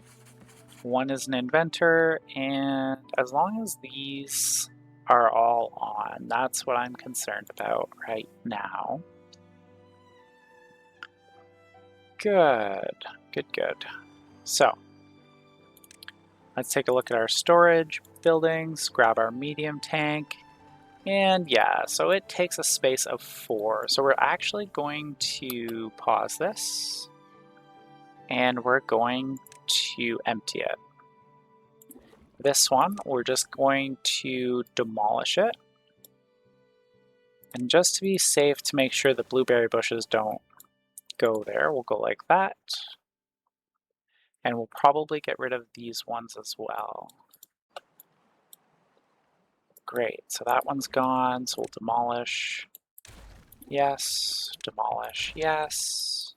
One is an inventor, and as long as these are all on, that's what I'm concerned about right now. Good. So, let's take a look at our storage buildings, grab our medium tank, and yeah, so it takes a space of 4. So we're actually going to pause this, and we're going to empty it. This one, we're just going to demolish it. And just to be safe, to make sure the blueberry bushes don't go there, we'll go like that. And we'll probably get rid of these ones as well. Great, so that one's gone, so we'll demolish. Yes, demolish, yes.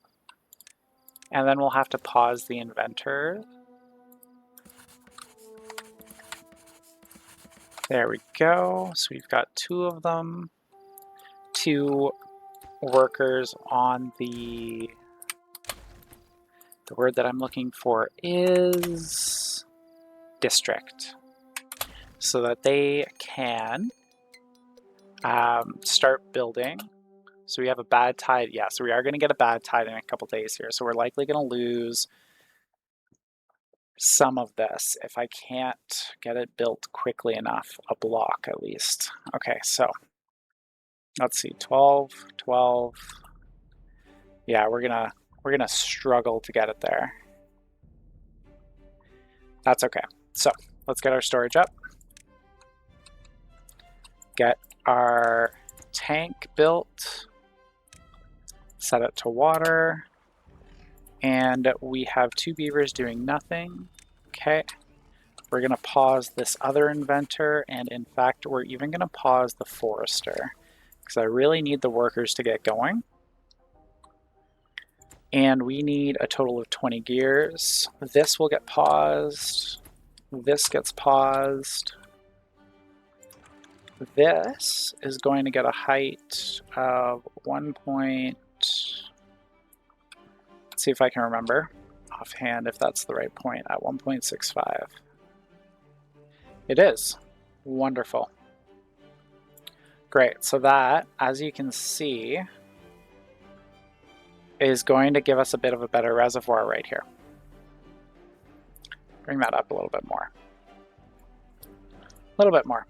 And then we'll have to pause the inventor. There we go, so we've got 2 of them. 2 workers on the word that I'm looking for is district, so that they can start building. So we have a bad tide. Yeah, so we are going to get a bad tide in a couple days here. So we're likely going to lose some of this if I can't get it built quickly enough, a block at least. Okay, so let's see, 12. Yeah, we're gonna struggle to get it there. That's okay. So let's get our storage up. Get our tank built. Set it to water. And we have 2 beavers doing nothing. Okay. We're gonna pause this other inventor, and in fact, we're even gonna pause the forester, because I really need the workers to get going. And we need a total of 20 gears. This will get paused. This gets paused. This is going to get a height of 1 point. Let's see if I can remember offhand if that's the right point, at 1.65. It is. Wonderful. Great, so that, as you can see, is going to give us a bit of a better reservoir right here. Bring that up a little bit more. A little bit more.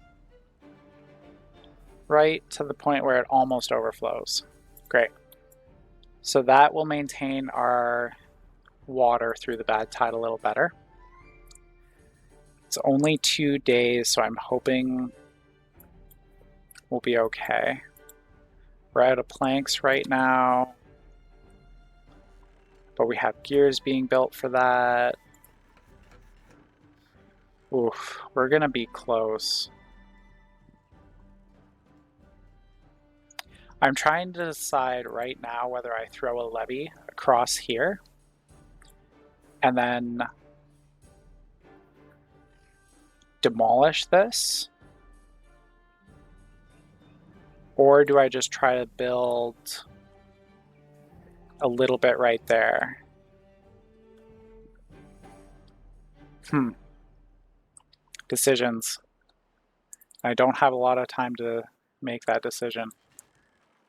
Right to the point where it almost overflows. Great. So that will maintain our water through the bad tide a little better. It's only 2 days, so I'm hoping we'll be okay. We're out of planks right now, but we have gears being built for that. Oof, we're gonna be close. I'm trying to decide right now whether I throw a levee across here and then demolish this, or do I just try to build a little bit right there? Decisions. I don't have a lot of time to make that decision,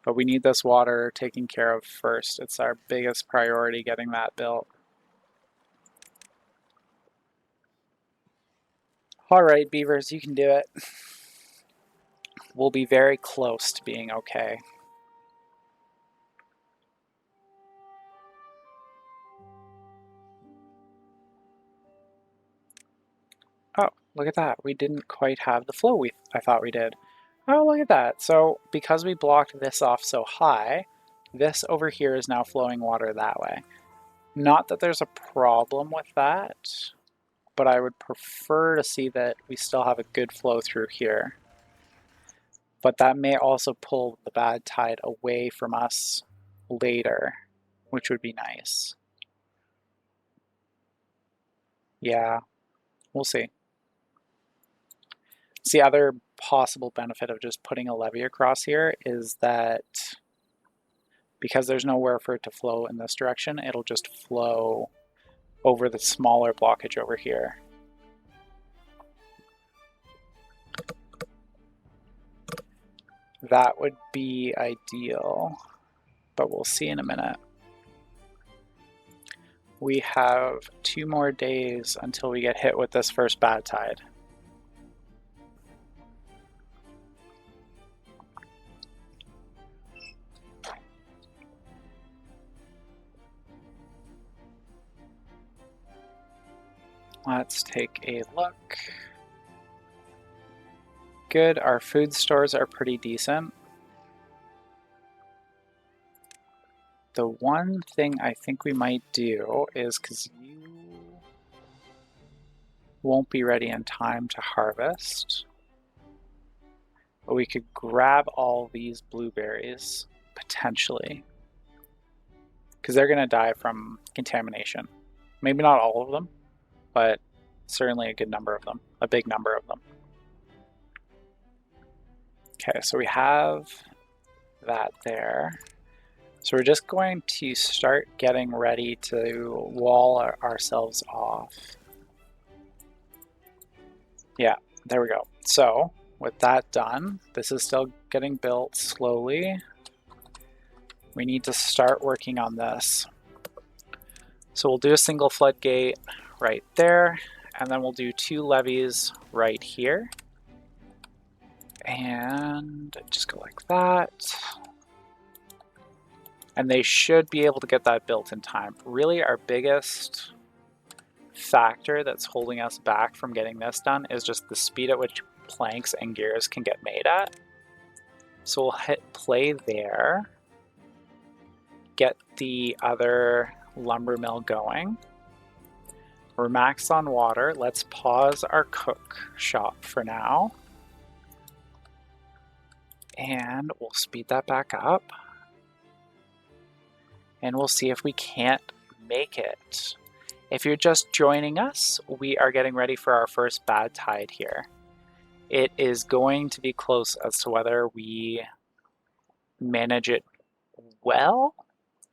but we need this water taken care of first. It's our biggest priority, getting that built. All right, beavers, you can do it. We'll be very close to being okay. Oh, look at that. We didn't quite have the flow I thought we did. Oh, look at that. So because we blocked this off so high, this over here is now flowing water that way. Not that there's a problem with that, but I would prefer to see that we still have a good flow through here. But that may also pull the bad tide away from us later, which would be nice. Yeah, we'll see. The other possible benefit of just putting a levee across here is that because there's nowhere for it to flow in this direction, it'll just flow over the smaller blockage over here. That would be ideal, but we'll see in a minute. We have 2 more days until we get hit with this first bad tide. Let's take a look. Good, our food stores are pretty decent. The one thing I think we might do is, because you won't be ready in time to harvest, but we could grab all these blueberries, potentially, because they're going to die from contamination. Maybe not all of them, but certainly a good number of them, a big number of them. Okay, so we have that there. So we're just going to start getting ready to wall ourselves off. Yeah, there we go. So with that done, this is still getting built slowly. We need to start working on this. So we'll do a single floodgate right there, and then we'll do 2 levees right here. And just go like that. And they should be able to get that built in time. Really, our biggest factor that's holding us back from getting this done is just the speed at which planks and gears can get made at. So we'll hit play there, get the other lumber mill going. We're maxed on water. Let's pause our cook shop for now. And we'll speed that back up. And we'll see if we can't make it. If you're just joining us, we are getting ready for our first bad tide here. It is going to be close as to whether we manage it well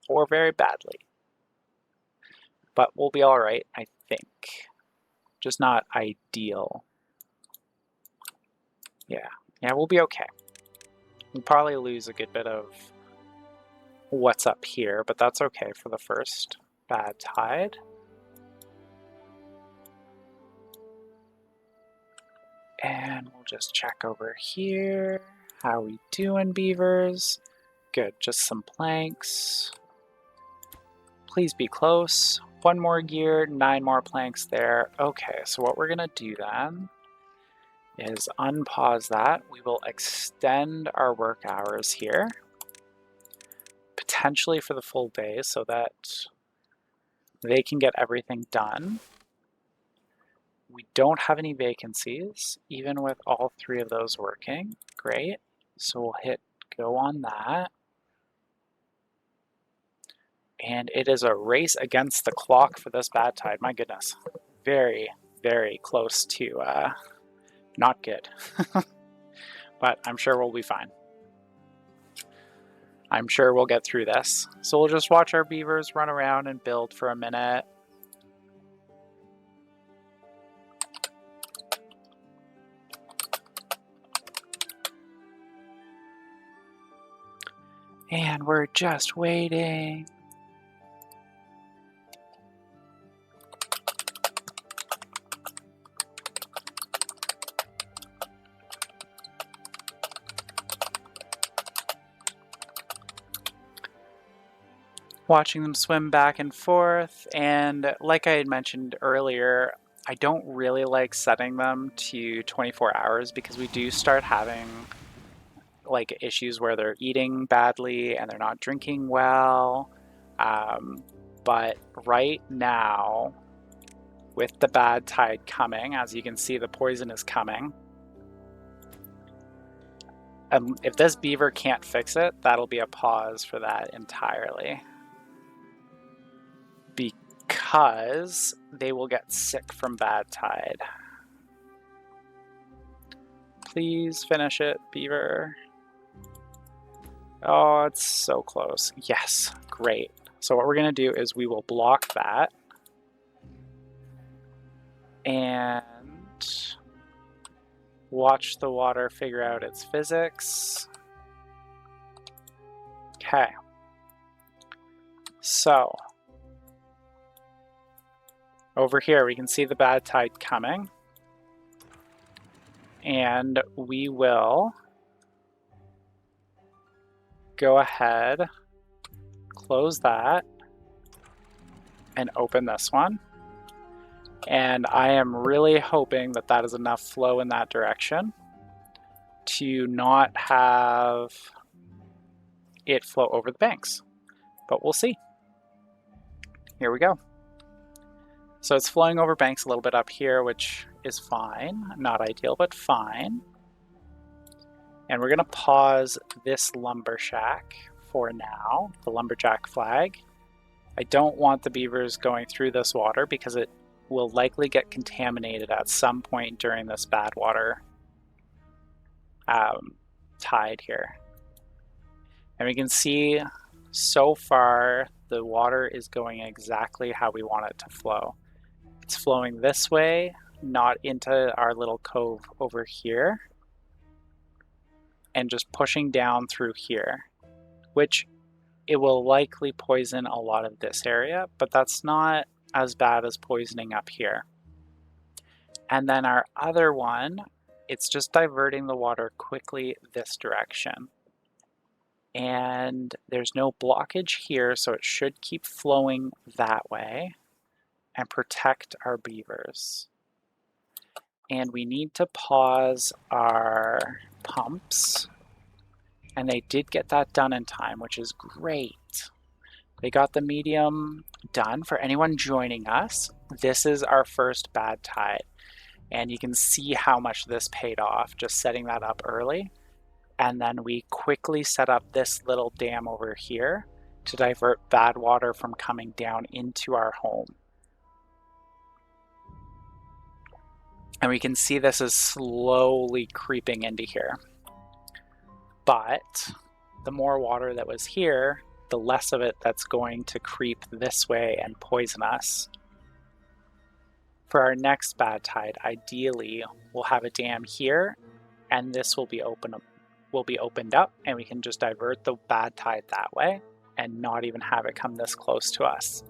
or very badly. But we'll be all right, I think. Just not ideal. Yeah, we'll be okay. We'll probably lose a good bit of what's up here, but that's okay for the first bad tide. And we'll just check over here. How we doing, beavers? Good, just some planks. Please be close. 1 more gear, 9 more planks there. Okay, so what we're gonna do then is unpause that. We will extend our work hours here. potentially for the full day so that they can get everything done. We don't have any vacancies, even with all 3 of those working. Great. So we'll hit go on that. And it is a race against the clock for this bad tide. My goodness. Very, very close to not good. But I'm sure we'll be fine. I'm sure we'll get through this. So we'll just watch our beavers run around and build for a minute. And we're just waiting. Watching them swim back and forth, and like I had mentioned earlier, I don't really like setting them to 24 hours because we do start having like issues where they're eating badly and they're not drinking well. But right now, with the bad tide coming, as you can see, the poison is coming. If this beaver can't fix it, that'll be a pause for that entirely. Because they will get sick from bad tide. Please finish it, beaver. Oh, it's so close. Yes, great. So what we're going to do is we will block that. And watch the water figure out its physics. Okay. So over here we can see the bad tide coming. And we will go ahead, close that, and open this one. And I am really hoping that that is enough flow in that direction to not have it flow over the banks. But we'll see. Here we go. So it's flowing over banks a little bit up here, which is fine. Not ideal, but fine. And we're going to pause this lumber shack for now, the lumberjack flag. I don't want the beavers going through this water because it will likely get contaminated at some point during this bad water tide here. And we can see so far the water is going exactly how we want it to flow. It's flowing this way, not into our little cove over here, and just pushing down through here, which it will likely poison a lot of this area, but that's not as bad as poisoning up here. And then our other one, it's just diverting the water quickly this direction. And there's no blockage here, so it should keep flowing that way and protect our beavers. And we need to pause our pumps. And they did get that done in time, which is great. They got the medium done. For anyone joining us, this is our first bad tide. And you can see how much this paid off, just setting that up early. And then we quickly set up this little dam over here to divert bad water from coming down into our home. And we can see this is slowly creeping into here. But the more water that was here, the less of it that's going to creep this way and poison us. For our next bad tide, ideally, we'll have a dam here, and this will be opened up, and we can just divert the bad tide that way and not even have it come this close to us.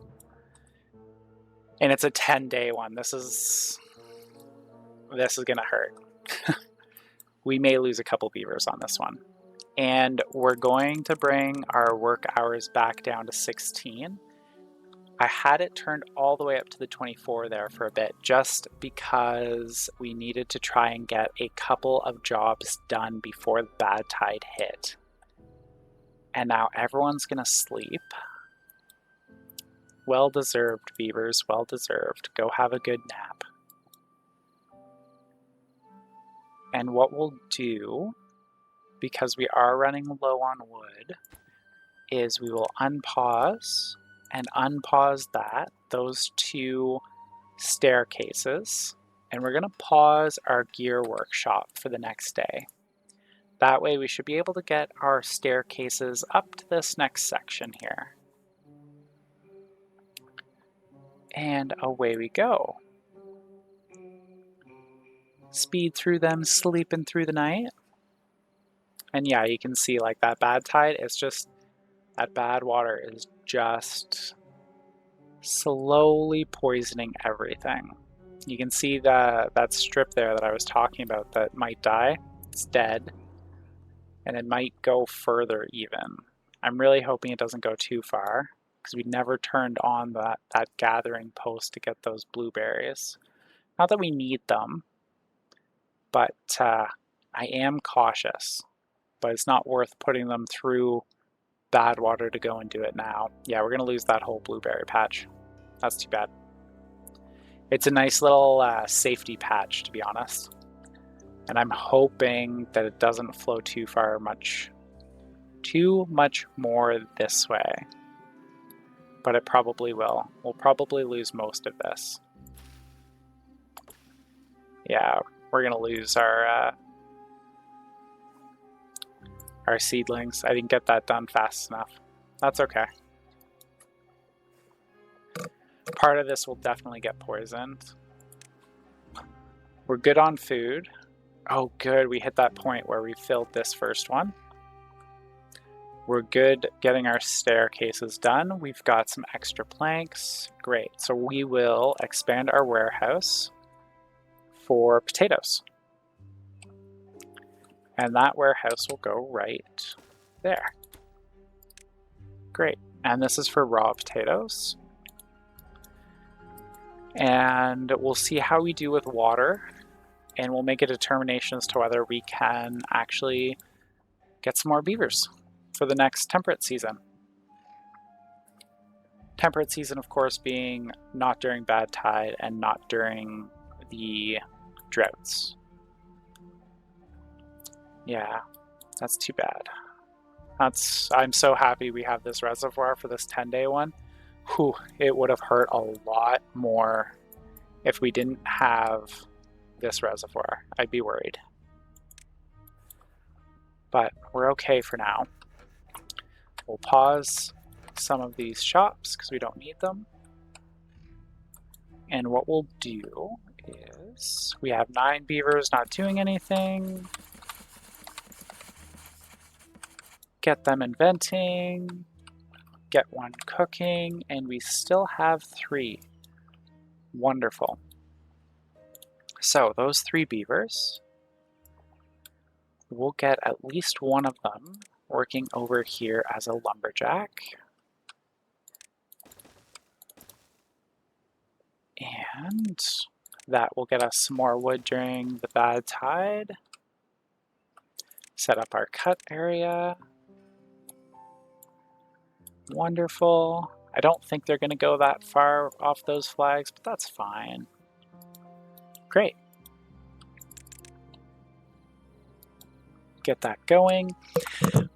And it's a 10-day one. This is gonna hurt. We may lose a couple beavers on this one. And we're going to bring our work hours back down to 16. I had it turned all the way up to the 24 there for a bit, just because we needed to try and get a couple of jobs done before the bad tide hit. And now everyone's gonna sleep. Well-deserved, beavers, well-deserved. Go have a good nap. And what we'll do, because we are running low on wood, is we will unpause and unpause those two staircases, and we're gonna pause our gear workshop for the next day. That way we should be able to get our staircases up to this next section here. And away we go. Speed through them, sleeping through the night. And yeah, you can see like that bad tide, it's just, that bad water is just slowly poisoning everything. You can see that strip there that I was talking about that might die. It's dead. And it might go further even. I'm really hoping it doesn't go too far, because we never turned on that gathering post to get those blueberries. Not that we need them, but I am cautious. But it's not worth putting them through bad water to go and do it now. Yeah, we're going to lose that whole blueberry patch. That's too bad. It's a nice little safety patch, to be honest. And I'm hoping that it doesn't flow too much more this way. But it probably will. We'll probably lose most of this. Yeah, we're gonna lose our seedlings. I didn't get that done fast enough. That's okay. Part of this will definitely get poisoned. We're good on food. Oh good, we hit that point where we filled this first one. We're good getting our staircases done. We've got some extra planks. Great, so we will expand our warehouse for potatoes. And that warehouse will go right there. Great, and this is for raw potatoes. And we'll see how we do with water, and we'll make a determination as to whether we can actually get some more beavers for the next temperate season. Temperate season, of course, being not during bad tide and not during the droughts. Yeah, that's too bad. I'm so happy we have this reservoir for this 10-day one. Whew, it would have hurt a lot more if we didn't have this reservoir. I'd be worried. But we're okay for now. We'll pause some of these shops because we don't need them. And what we'll do is, we have 9 beavers not doing anything. Get them inventing. Get 1 cooking, and we still have 3. Wonderful. So those 3 beavers, we'll get at least one of them working over here as a lumberjack. And that will get us some more wood during the bad tide. Set up our cut area. Wonderful. I don't think they're going to go that far off those flags, but that's fine. Great. Get that going.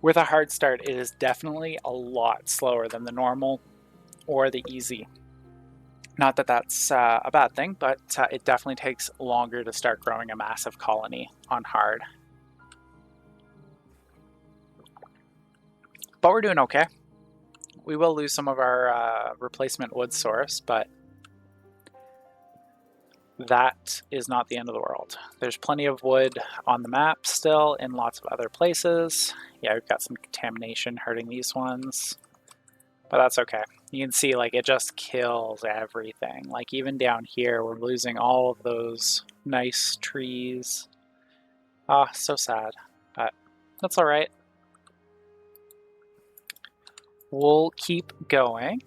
With a hard start, it is definitely a lot slower than the normal or the easy. Not that that's a bad thing, but it definitely takes longer to start growing a massive colony on hard. But we're doing okay. We will lose some of our replacement wood source, but that is not the end of the world. There's plenty of wood on the map still in lots of other places. Yeah, we've got some contamination hurting these ones, but that's okay. You can see like it just kills everything. Like even down here, we're losing all of those nice trees. Ah, so sad, but that's all right. We'll keep going.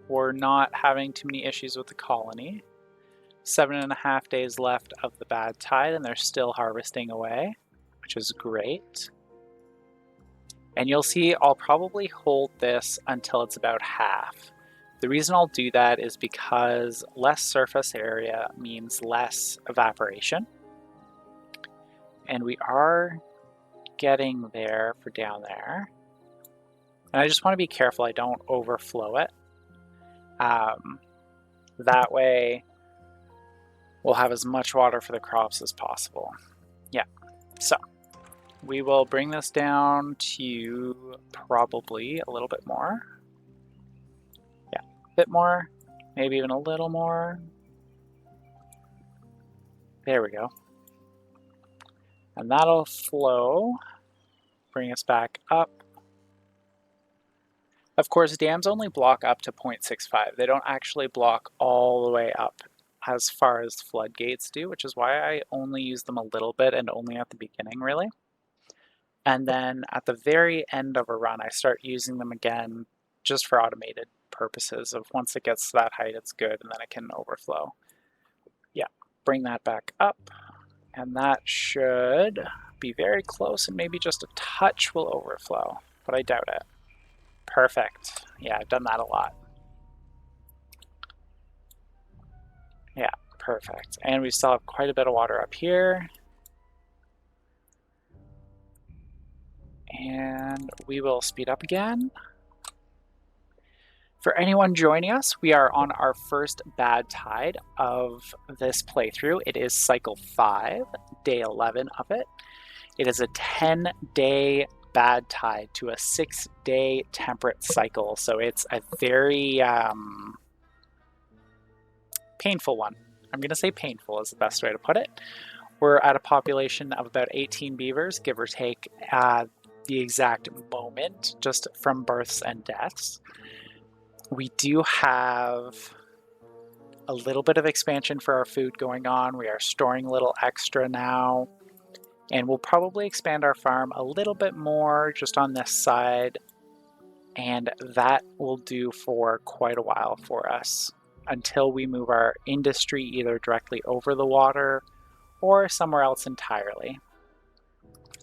We're not having too many issues with the colony. 7.5 days left of the bad tide, and they're still harvesting away, which is great. And you'll see I'll probably hold this until it's about half. The reason I'll do that is because less surface area means less evaporation. And we are getting there for down there. And I just want to be careful I don't overflow it. That way we'll have as much water for the crops as possible. Yeah, so we will bring this down to probably a little bit more. Yeah, a bit more, maybe even a little more. There we go. And that'll flow, bring us back up. Of course, dams only block up to 0.65. They don't actually block all the way up as far as floodgates do, which is why I only use them a little bit and only at the beginning, really. And then at the very end of a run, I start using them again just for automated purposes of once it gets to that height, it's good, and then it can overflow. Yeah, bring that back up, and that should be very close, and maybe just a touch will overflow, but I doubt it. Perfect. Yeah, I've done that a lot. Yeah, perfect. And we still have quite a bit of water up here. And we will speed up again. For anyone joining us, we are on our first bad tide of this playthrough. It is cycle 5, day 11 of it. It is a 10-day bad tide to a 6-day temperate cycle, so it's a very painful one. I'm going to say painful is the best way to put it. We're at a population of about 18 beavers, give or take the exact moment, just from births and deaths. We do have a little bit of expansion for our food going on. We are storing a little extra now. And we'll probably expand our farm a little bit more just on this side. And that will do for quite a while for us until we move our industry either directly over the water or somewhere else entirely.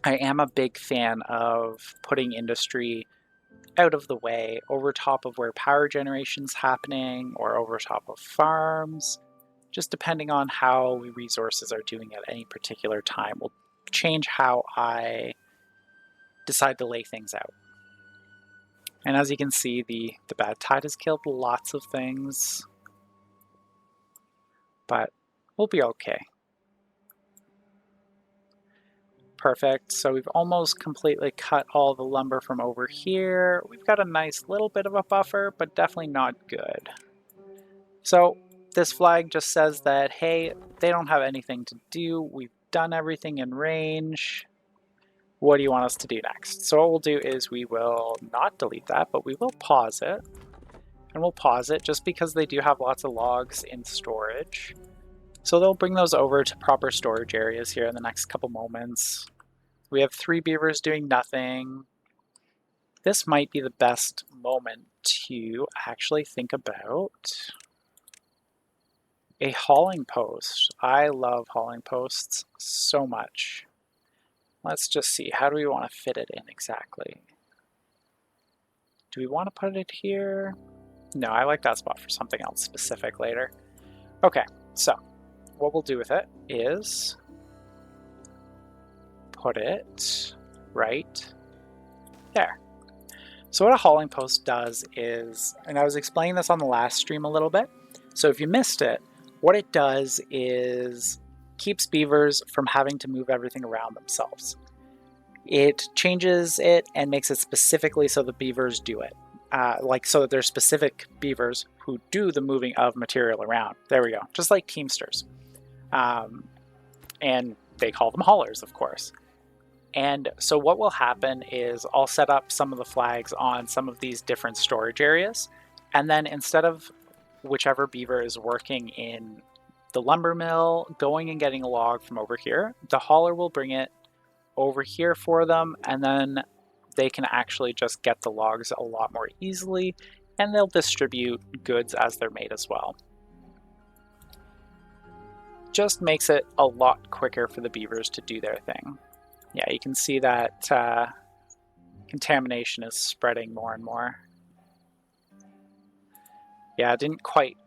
I am a big fan of putting industry out of the way, over top of where power generation's happening or over top of farms, just depending on how resources are doing at any particular time will change how I decide to lay things out. And as you can see, the bad tide has killed lots of things, but we'll be okay. Perfect. So we've almost completely cut all the lumber from over here. We've got a nice little bit of a buffer, but definitely not good. So this flag just says that, hey, they don't have anything to do. We've done everything in range. What do you want us to do next? So what we'll do is we will not delete that, but we will pause it. And we'll pause it just because they do have lots of logs in storage. So they'll bring those over to proper storage areas here in the next couple moments. We have 3 beavers doing nothing. This might be the best moment to actually think about a hauling post. I love hauling posts so much. Let's just see, how do we want to fit it in exactly? Do we want to put it here? No, I like that spot for something else specific later. Okay, so what we'll do with it is put it right there. So what a hauling post does is, and I was explaining this on the last stream a little bit, so if you missed it, what it does is keeps beavers from having to move everything around themselves. It changes it and makes it specifically so the beavers do it. So that there's specific beavers who do the moving of material around. There we go, just like Teamsters. And they call them haulers, of course. And so what will happen is I'll set up some of the flags on some of these different storage areas. And then instead of whichever beaver is working in the lumber mill, going and getting a log from over here, the hauler will bring it over here for them, and then they can actually just get the logs a lot more easily, and they'll distribute goods as they're made as well. Just makes it a lot quicker for the beavers to do their thing. Yeah, you can see that Contamination is spreading more and more. Yeah, I didn't quite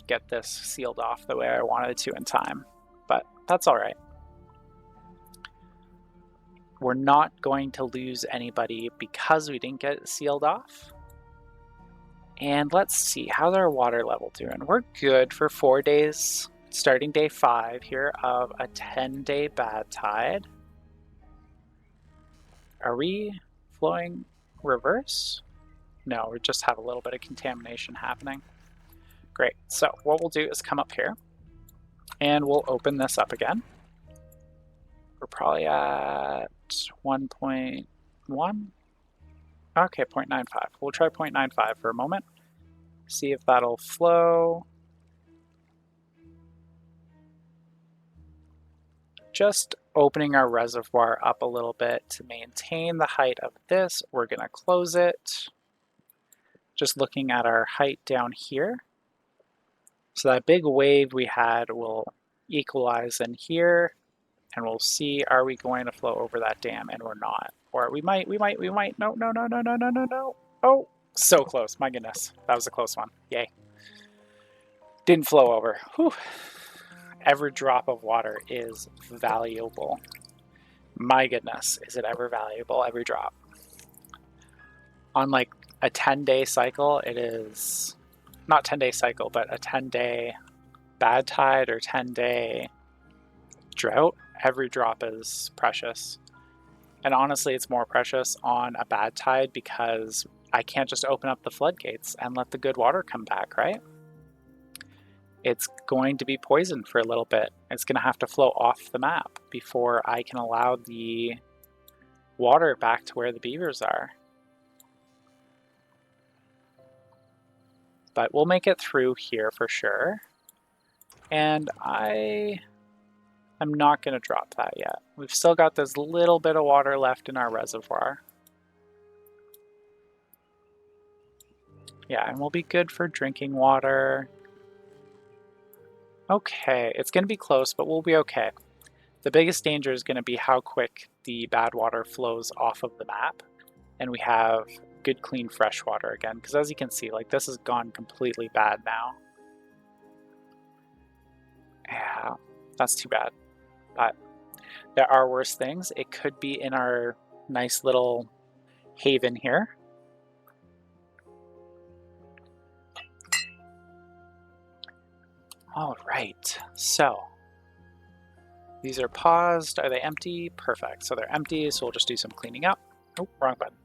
get this sealed off the way I wanted to in time, but that's all right. We're not going to lose anybody because we didn't get it sealed off. And let's see, how's our water level doing? We're good for 4 days, starting day 5 here of a 10-day bad tide. Are we flowing reverse? No, we just have a little bit of contamination happening. Great, so what we'll do is come up here and we'll open this up again. We're probably at 1.1. Okay, 0.95. We'll try 0.95 for a moment. See if that'll flow. Just opening our reservoir up a little bit to maintain the height of this. We're gonna close it. Just looking at our height down here. So that big wave we had will equalize in here, and we'll see, are we going to flow over that dam? And we're not. Or we might. No. Oh, so close, my goodness. That was a close one, yay. Didn't flow over, whew. Every drop of water is valuable. My goodness, is it ever valuable, every drop. On like a 10-day cycle, it is, not 10-day cycle, but a 10-day bad tide or 10-day drought, every drop is precious. And honestly, it's more precious on a bad tide because I can't just open up the floodgates and let the good water come back, right? It's going to be poisoned for a little bit. It's going to have to flow off the map before I can allow the water back to where the beavers are. But we'll make it through here for sure. And I'm not going to drop that yet. We've still got this little bit of water left in our reservoir. Yeah, and we'll be good for drinking water. Okay, it's going to be close, but we'll be okay. The biggest danger is going to be how quick the bad water flows off of the map, and we have good, clean, fresh water again. Because as you can see, like, this has gone completely bad now. Yeah, that's too bad. But there are worse things. It could be in our nice little haven here. All right, so these are paused. Are they empty? Perfect. So they're empty, so we'll just do some cleaning up. Oh, wrong button.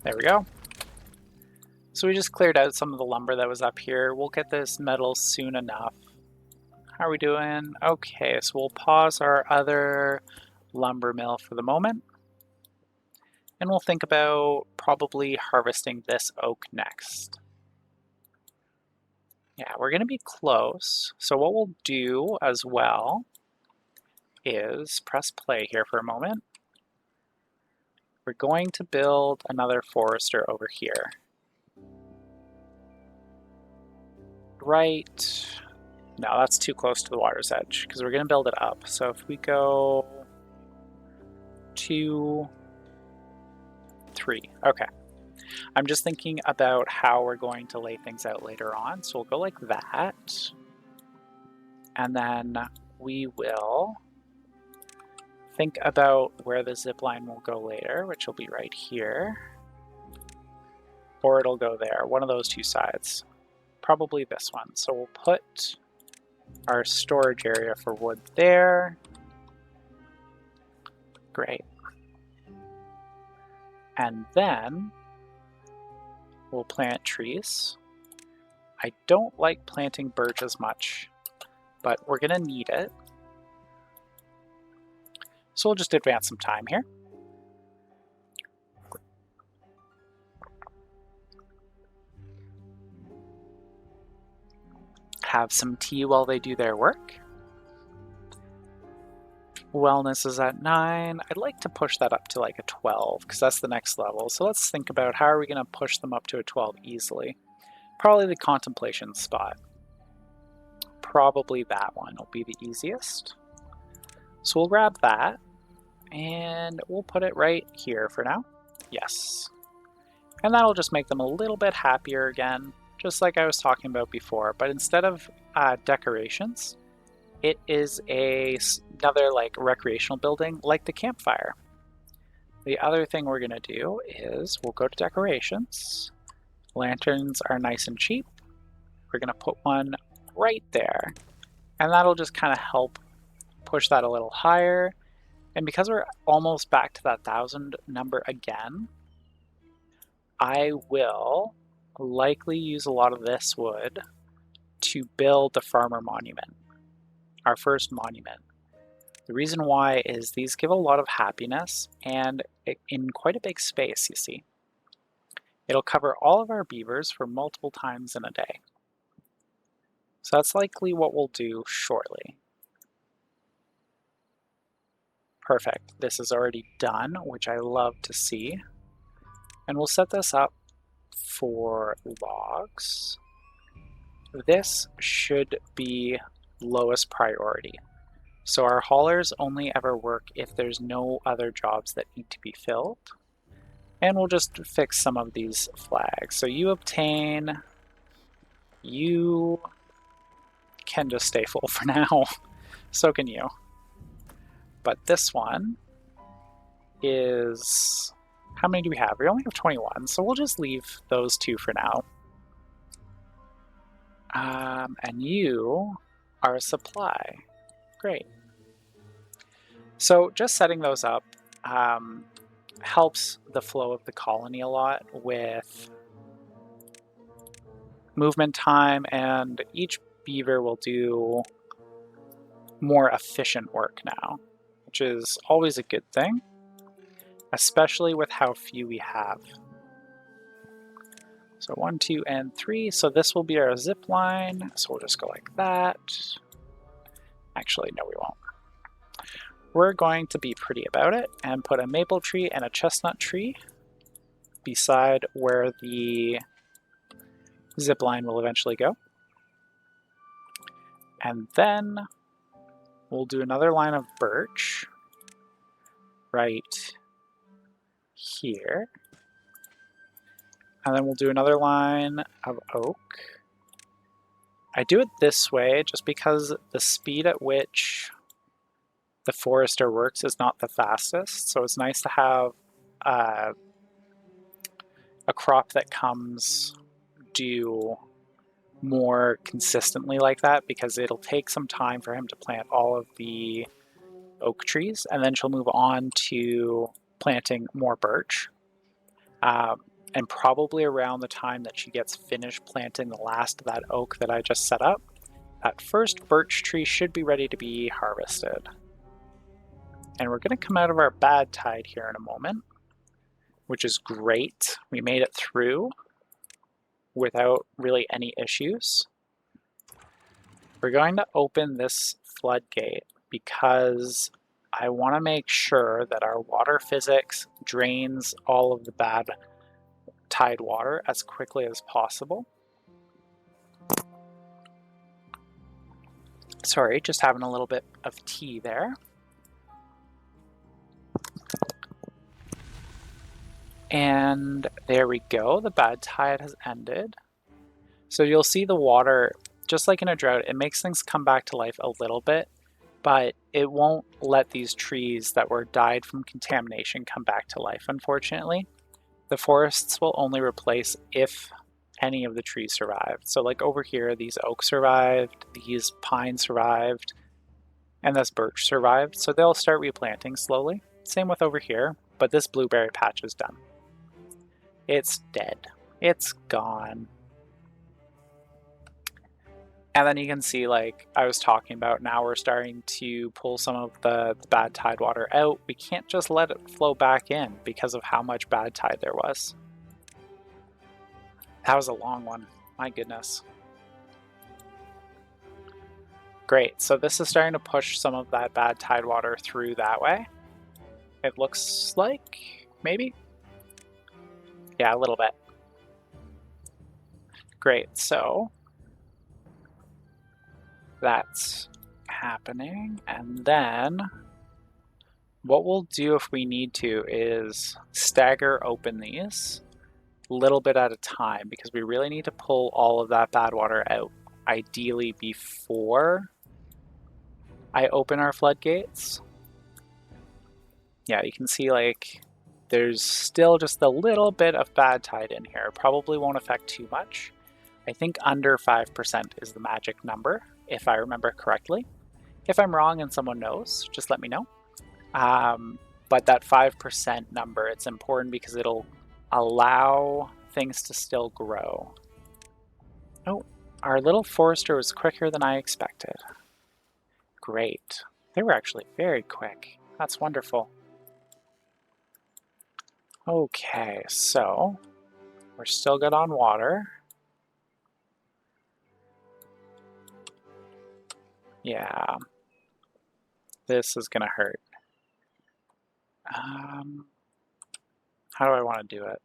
There we go. So we just cleared out some of the lumber that was up here. We'll get this metal soon enough. How are we doing? Okay, so we'll pause our other lumber mill for the moment. And we'll think about probably harvesting this oak next. Yeah, we're going to be close. So what we'll do as well is press play here for a moment. We're going to build another forester over here. Right. No, that's too close to the water's edge because we're going to build it up. So if we go 2, 3. Okay. I'm just thinking about how we're going to lay things out later on. So we'll go like that. And then we will think about where the zip line will go later, which will be right here. Or it'll go there, one of those two sides. Probably this one. So we'll put our storage area for wood there. Great. And then we'll plant trees. I don't like planting birch as much, but we're gonna need it. So we'll just advance some time here. Have some tea while they do their work. Wellness is at 9. I'd like to push that up to like a 12 because that's the next level. So let's think about how are we going to push them up to a 12 easily. Probably the contemplation spot. Probably that one will be the easiest. So we'll grab that and we'll put it right here for now. Yes. And that'll just make them a little bit happier again, just like I was talking about before. But instead of decorations, it is another like recreational building like the campfire. The other thing we're gonna do is we'll go to decorations. Lanterns are nice and cheap. We're gonna put one right there, and that'll just kind of help push that a little higher. And because we're almost back to that 1,000 number again, I will likely use a lot of this wood to build the farmer monument, our first monument. The reason why is these give a lot of happiness and in quite a big space, you see. It'll cover all of our beavers for multiple times in a day. So that's likely what we'll do shortly. Perfect. This is already done, which I love to see. And we'll set this up for logs. This should be lowest priority. So our haulers only ever work if there's no other jobs that need to be filled. And we'll just fix some of these flags. So you obtain, you can just stay full for now. So can you. But this one is, how many do we have? We only have 21, so we'll just leave those two for now. And you are a supply. Great. So just setting those up helps the flow of the colony a lot with movement time, and each beaver will do more efficient work now, which is always a good thing, especially with how few we have. So 1, 2, and 3. So this will be our zip line. So we'll just go like that. Actually, no, we won't. We're going to be pretty about it and put a maple tree and a chestnut tree beside where the zip line will eventually go. And then we'll do another line of birch right here. And then we'll do another line of oak. I do it this way just because the speed at which the forester works is not the fastest, so it's nice to have a crop that comes due more consistently like that, because it'll take some time for him to plant all of the oak trees, and then she'll move on to planting more birch. And probably around the time that she gets finished planting the last of that oak that I just set up, that first birch tree should be ready to be harvested. And we're going to come out of our bad tide here in a moment, which is great. We made it through without really any issues. We're going to open this floodgate because I want to make sure that our water physics drains all of the bad tide water as quickly as possible. Sorry, just having a little bit of tea there. And there we go, the bad tide has ended. So you'll see the water, just like in a drought, it makes things come back to life a little bit, but it won't let these trees that were died from contamination come back to life, unfortunately. The forests will only replace if any of the trees survived. So like over here, these oaks survived, these pines survived, and this birch survived. So they'll start replanting slowly. Same with over here, but this blueberry patch is done. It's dead. It's gone. And then you can see, like I was talking about, now we're starting to pull some of the bad tide water out. We can't just let it flow back in because of how much bad tide there was. That was a long one. My goodness. Great. So this is starting to push some of that bad tide water through that way. It looks like, maybe? Yeah, a little bit. Great. So that's happening, and then What we'll do if we need to is stagger open these a little bit at a time because we really need to pull all of that bad water out, ideally before I open our floodgates. Yeah, you can see like there's still just a little bit of bad tide in here. Probably won't affect too much. I think under 5% is the magic number, if I remember correctly. If I'm wrong and someone knows, just let me know. But that 5% number, it's important because it'll allow things to still grow. Oh, our little forester was quicker than I expected. Great. They were actually very quick. That's wonderful. Okay, so we're still good on water. Yeah, this is gonna hurt. How do I want to do it?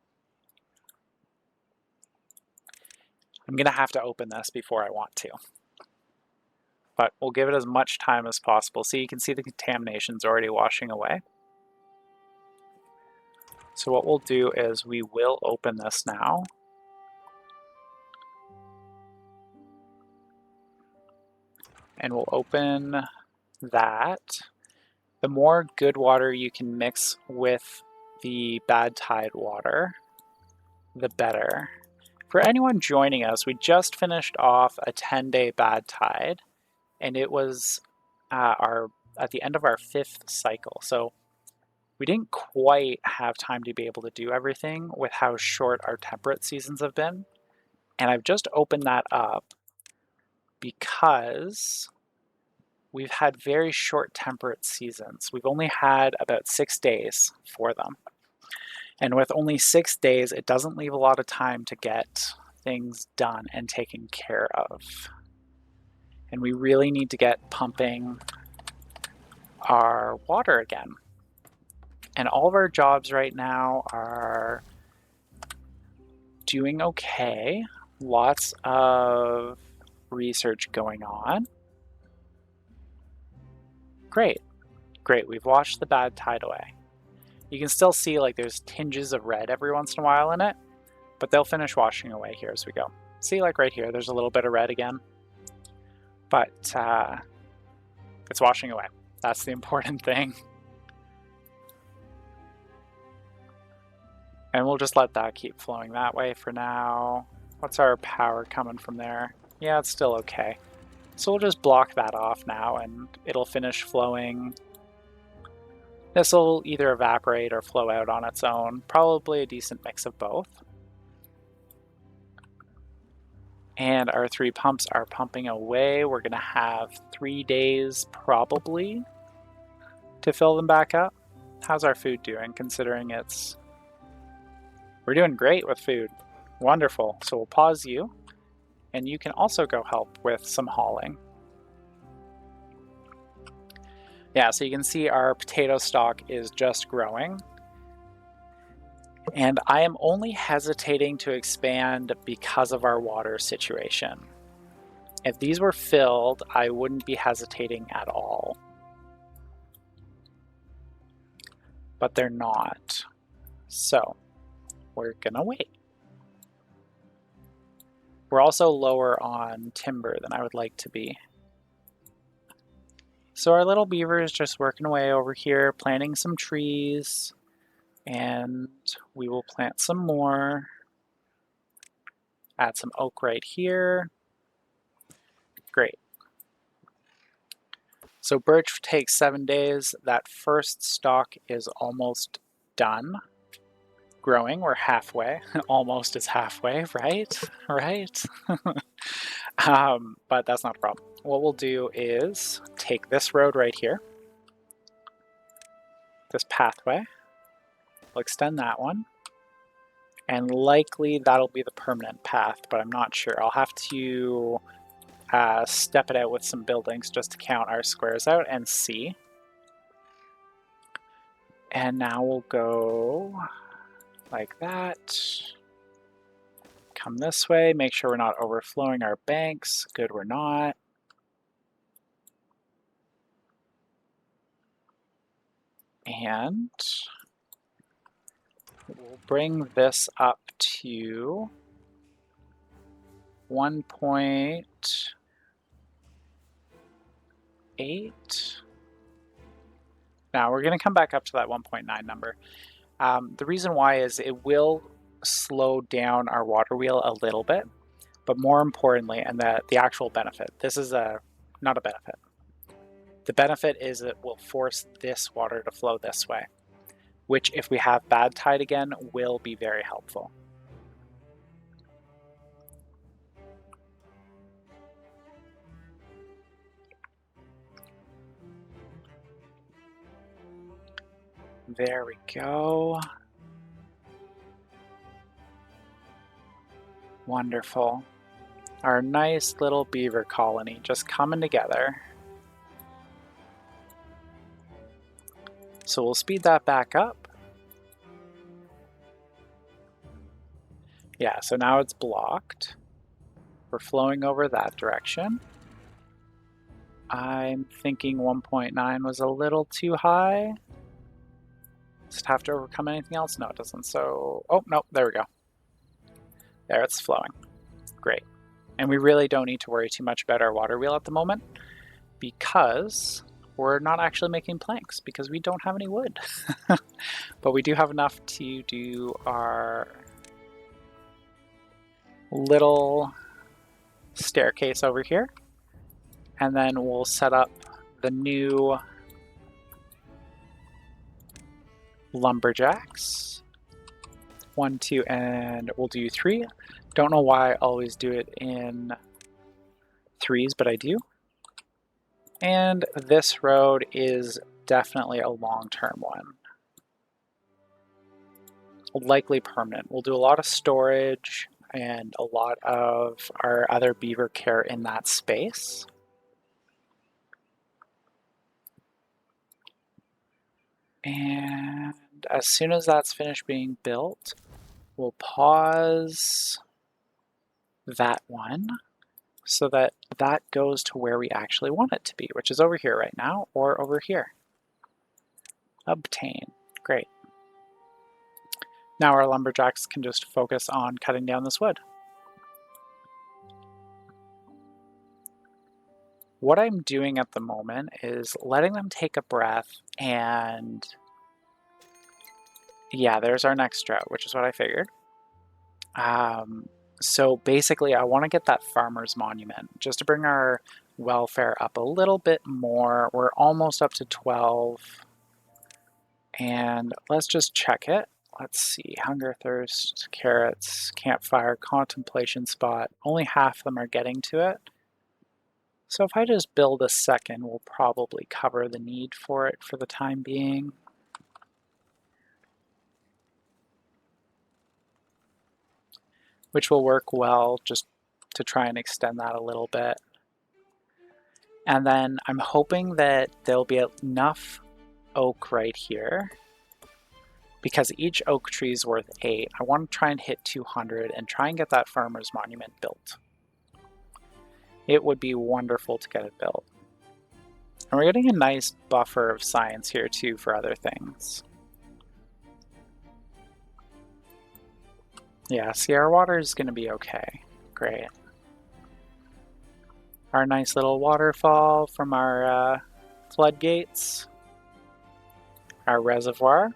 I'm gonna have to open this before I want to, but we'll give it as much time as possible. So you can see the contamination's already washing away. So what we'll do is we will open this now. And we'll open that. The more good water you can mix with the bad tide water, the better. For anyone joining us, we just finished off a 10-day bad tide, and it was at the end of our 5th cycle. So we didn't quite have time to be able to do everything with how short our temperate seasons have been. And I've just opened that up because we've had very short temperate seasons. We've only had about 6 days for them. And with only 6 days, it doesn't leave a lot of time to get things done and taken care of. And we really need to get pumping our water again. And all of our jobs right now are doing okay. Lots of research going on. Great, great. We've washed the bad tide away. You can still see like there's tinges of red every once in a while in it, but they'll finish washing away here as we go. See, like right here, there's a little bit of red again, but it's washing away. That's the important thing. And we'll just let that keep flowing that way for now. What's our power coming from there? Yeah, it's still okay. So we'll just block that off now and it'll finish flowing. This will either evaporate or flow out on its own. Probably a decent mix of both. And our 3 pumps are pumping away. We're gonna have 3 days probably to fill them back up. How's our food doing considering it's... We're doing great with food. Wonderful. So we'll pause you and you can also go help with some hauling. Yeah, so you can see our potato stalk is just growing. And I am only hesitating to expand because of our water situation. If these were filled, I wouldn't be hesitating at all. But they're not. So we're gonna wait. We're also lower on timber than I would like to be. So our little beaver is just working away over here, planting some trees, and we will plant some more. Add some oak right here. Great. So birch takes 7 days. That first stalk is almost done growing. We're halfway. Almost is halfway, right? Right? But that's not a problem. What we'll do is take this road right here, this pathway. We'll extend that one, and likely that'll be the permanent path, but I'm not sure. I'll have to step it out with some buildings just to count our squares out and see. And now we'll go like that. Come this way, make sure we're not overflowing our banks. Good, we're not. And we'll bring this up to 1.8. Now we're going to come back up to that 1.9 number. The reason why is it will slow down our water wheel a little bit, but more importantly, and the actual benefit, this is not a benefit. The benefit is it will force this water to flow this way, which if we have bad tide again, will be very helpful. There we go. Wonderful. Our nice little beaver colony just coming together. So we'll speed that back up. Yeah, so now it's blocked. We're flowing over that direction. I'm thinking 1.9 was a little too high. Does it have to overcome anything else? No, it doesn't. So, oh, no, there we go. There, it's flowing. Great. And we really don't need to worry too much about our water wheel at the moment because we're not actually making planks because we don't have any wood. But we do have enough to do our little staircase over here. And then we'll set up the new lumberjacks. 1, 2, and we'll do 3. Don't know why I always do it in 3s, but I do. And this road is definitely a long-term one. Likely permanent. We'll do a lot of storage and a lot of our other beaver care in that space. And as soon as that's finished being built, we'll pause that one so that that goes to where we actually want it to be, which is over here right now or over here. Obtain. Great. Now our lumberjacks can just focus on cutting down this wood. What I'm doing at the moment is letting them take a breath and yeah, there's our next drought, which is what I figured. So basically I want to get that farmer's monument just to bring our welfare up a little bit more. We're almost up to 12 and let's just check it. Let's see, hunger, thirst, carrots, campfire, contemplation spot. Only half of them are getting to it. So if I just build a second, we'll probably cover the need for it for the time being. Which will work well just to try and extend that a little bit. And then I'm hoping that there'll be enough oak right here because each oak tree is worth 8. I want to try and hit 200 and try and get that farmer's monument built. It would be wonderful to get it built. And we're getting a nice buffer of science here too for other things. Yeah, see, our water is going to be okay. Great. Our nice little waterfall from our floodgates. Our reservoir.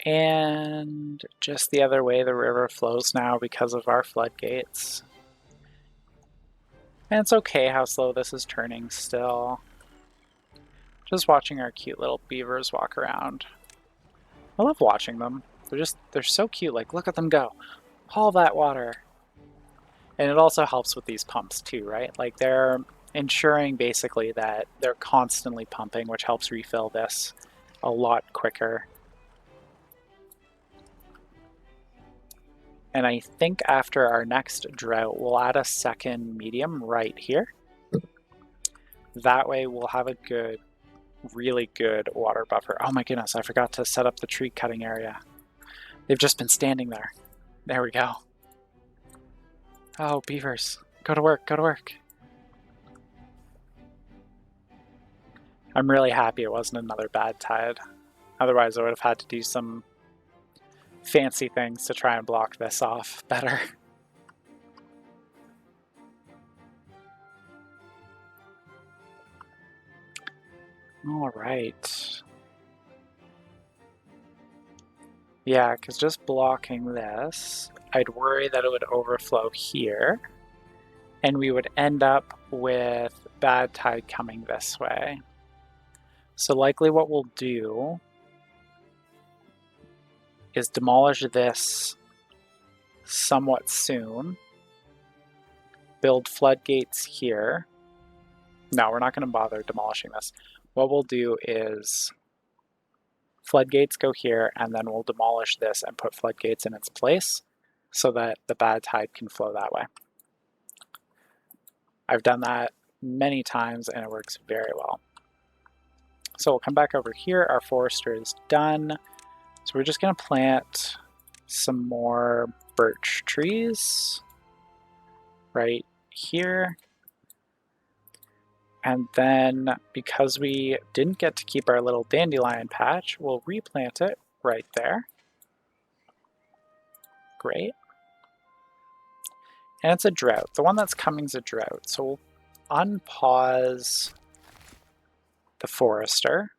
And just the other way the river flows now because of our floodgates. And it's okay how slow this is turning still. Just watching our cute little beavers walk around. I love watching them. They're so cute. Like, look at them go. All that water. And it also helps with these pumps too, right? Like they're ensuring basically that they're constantly pumping, which helps refill this a lot quicker. And I think after our next drought, we'll add a second medium right here. That way we'll have a good, really good water buffer. Oh my goodness, I forgot to set up the tree cutting area. They've just been standing there. There we go. Oh, beavers, go to work, go to work. I'm really happy it wasn't another bad tide. Otherwise, I would have had to do some fancy things to try and block this off better. All right. Yeah, because just blocking this, I'd worry that it would overflow here, and we would end up with bad tide coming this way. So likely what we'll do is demolish this somewhat soon, build floodgates here. No, we're not going to bother demolishing this. What we'll do is floodgates go here, and then we'll demolish this and put floodgates in its place so that the bad tide can flow that way. I've done that many times and it works very well. So we'll come back over here. Our forester is done. So we're just going to plant some more birch trees right here. And then because we didn't get to keep our little dandelion patch, we'll replant it right there. Great. And it's a drought. The one that's coming is a drought. So we'll unpause the forester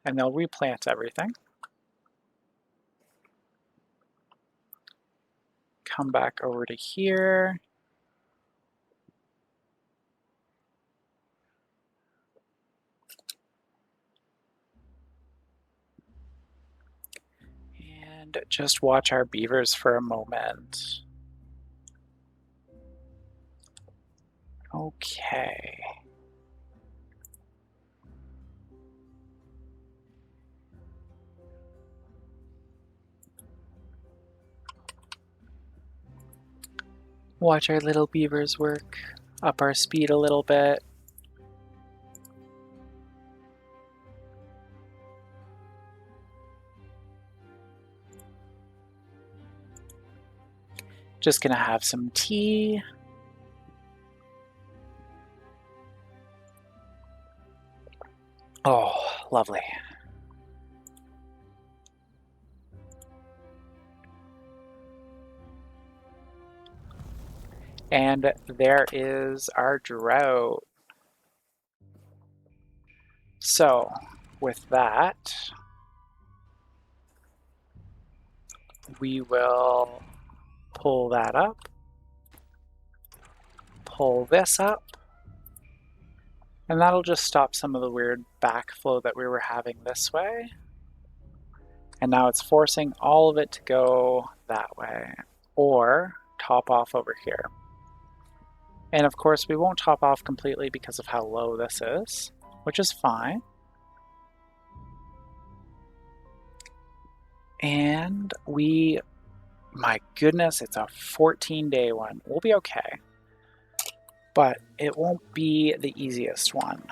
and they'll replant everything. Come back over to here. And just watch our beavers for a moment. Okay. Watch our little beavers work, up our speed a little bit. Just gonna have some tea. Oh, lovely. And there is our drought. So, with that, we will pull that up, pull this up, and that'll just stop some of the weird backflow that we were having this way. And now it's forcing all of it to go that way, or top off over here. And of course we won't top off completely because of how low this is, which is fine. And my goodness, it's a 14-day one. We'll be okay. But it won't be the easiest one.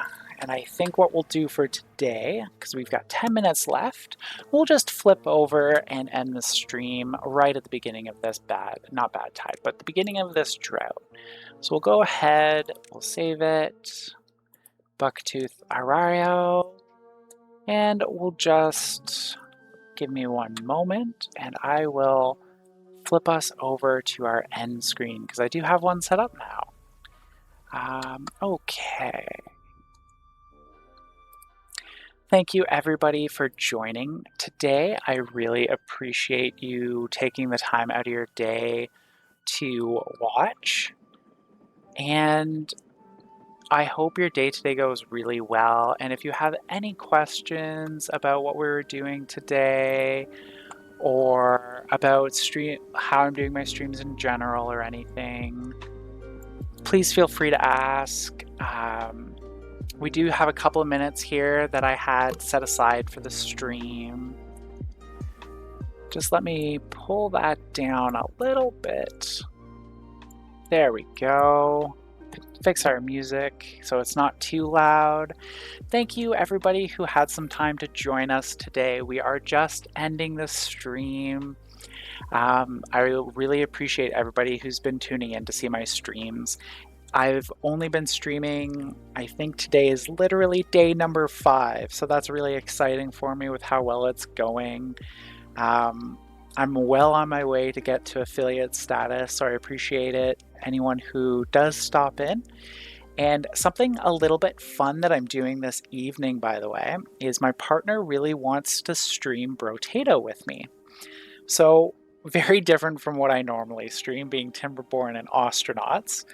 And I think what we'll do for today, because we've got 10 minutes left, we'll just flip over and end the stream right at the beginning of this not bad tide, but the beginning of this drought. So we'll go ahead, we'll save it, Bucktooth Arario, and we'll just give me one moment and I will flip us over to our end screen because I do have one set up now. Okay. Thank you everybody for joining today. I really appreciate you taking the time out of your day to watch. And I hope your day today goes really well. And if you have any questions about what we were doing today or about how I'm doing my streams in general or anything, please feel free to ask. We do have a couple of minutes here that I had set aside for the stream. Just let me pull that down a little bit. There we go. Fix our music so it's not too loud. Thank you everybody who had some time to join us today. We are just ending the stream. I really appreciate everybody who's been tuning in to see my streams. I've only been streaming, I think today is literally day number 5, so that's really exciting for me with how well it's going. Um, I'm well on my way to get to affiliate status, so I appreciate it. Anyone who does stop in. And something a little bit fun that I'm doing this evening, by the way, is my partner really wants to stream Brotato with me. So, very different from what I normally stream, being Timberborn and Astronauts,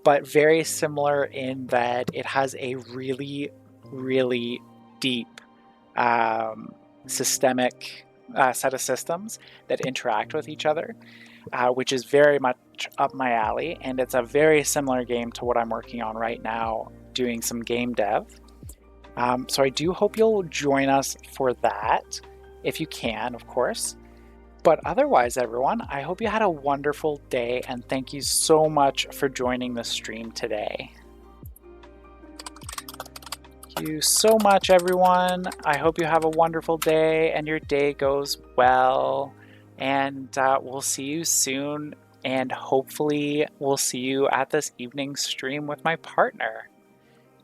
but very similar in that it has a really, really deep um, systemic set of systems that interact with each other, which is very much up my alley. And it's a very similar game to what I'm working on right now, doing some game dev. So I do hope you'll join us for that, if you can, of course. But otherwise, everyone, I hope you had a wonderful day, and thank you so much for joining the stream today. Thank you so much, everyone. I hope you have a wonderful day and your day goes well. And we'll see you soon. And hopefully, we'll see you at this evening stream with my partner.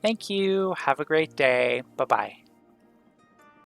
Thank you. Have a great day. Bye bye.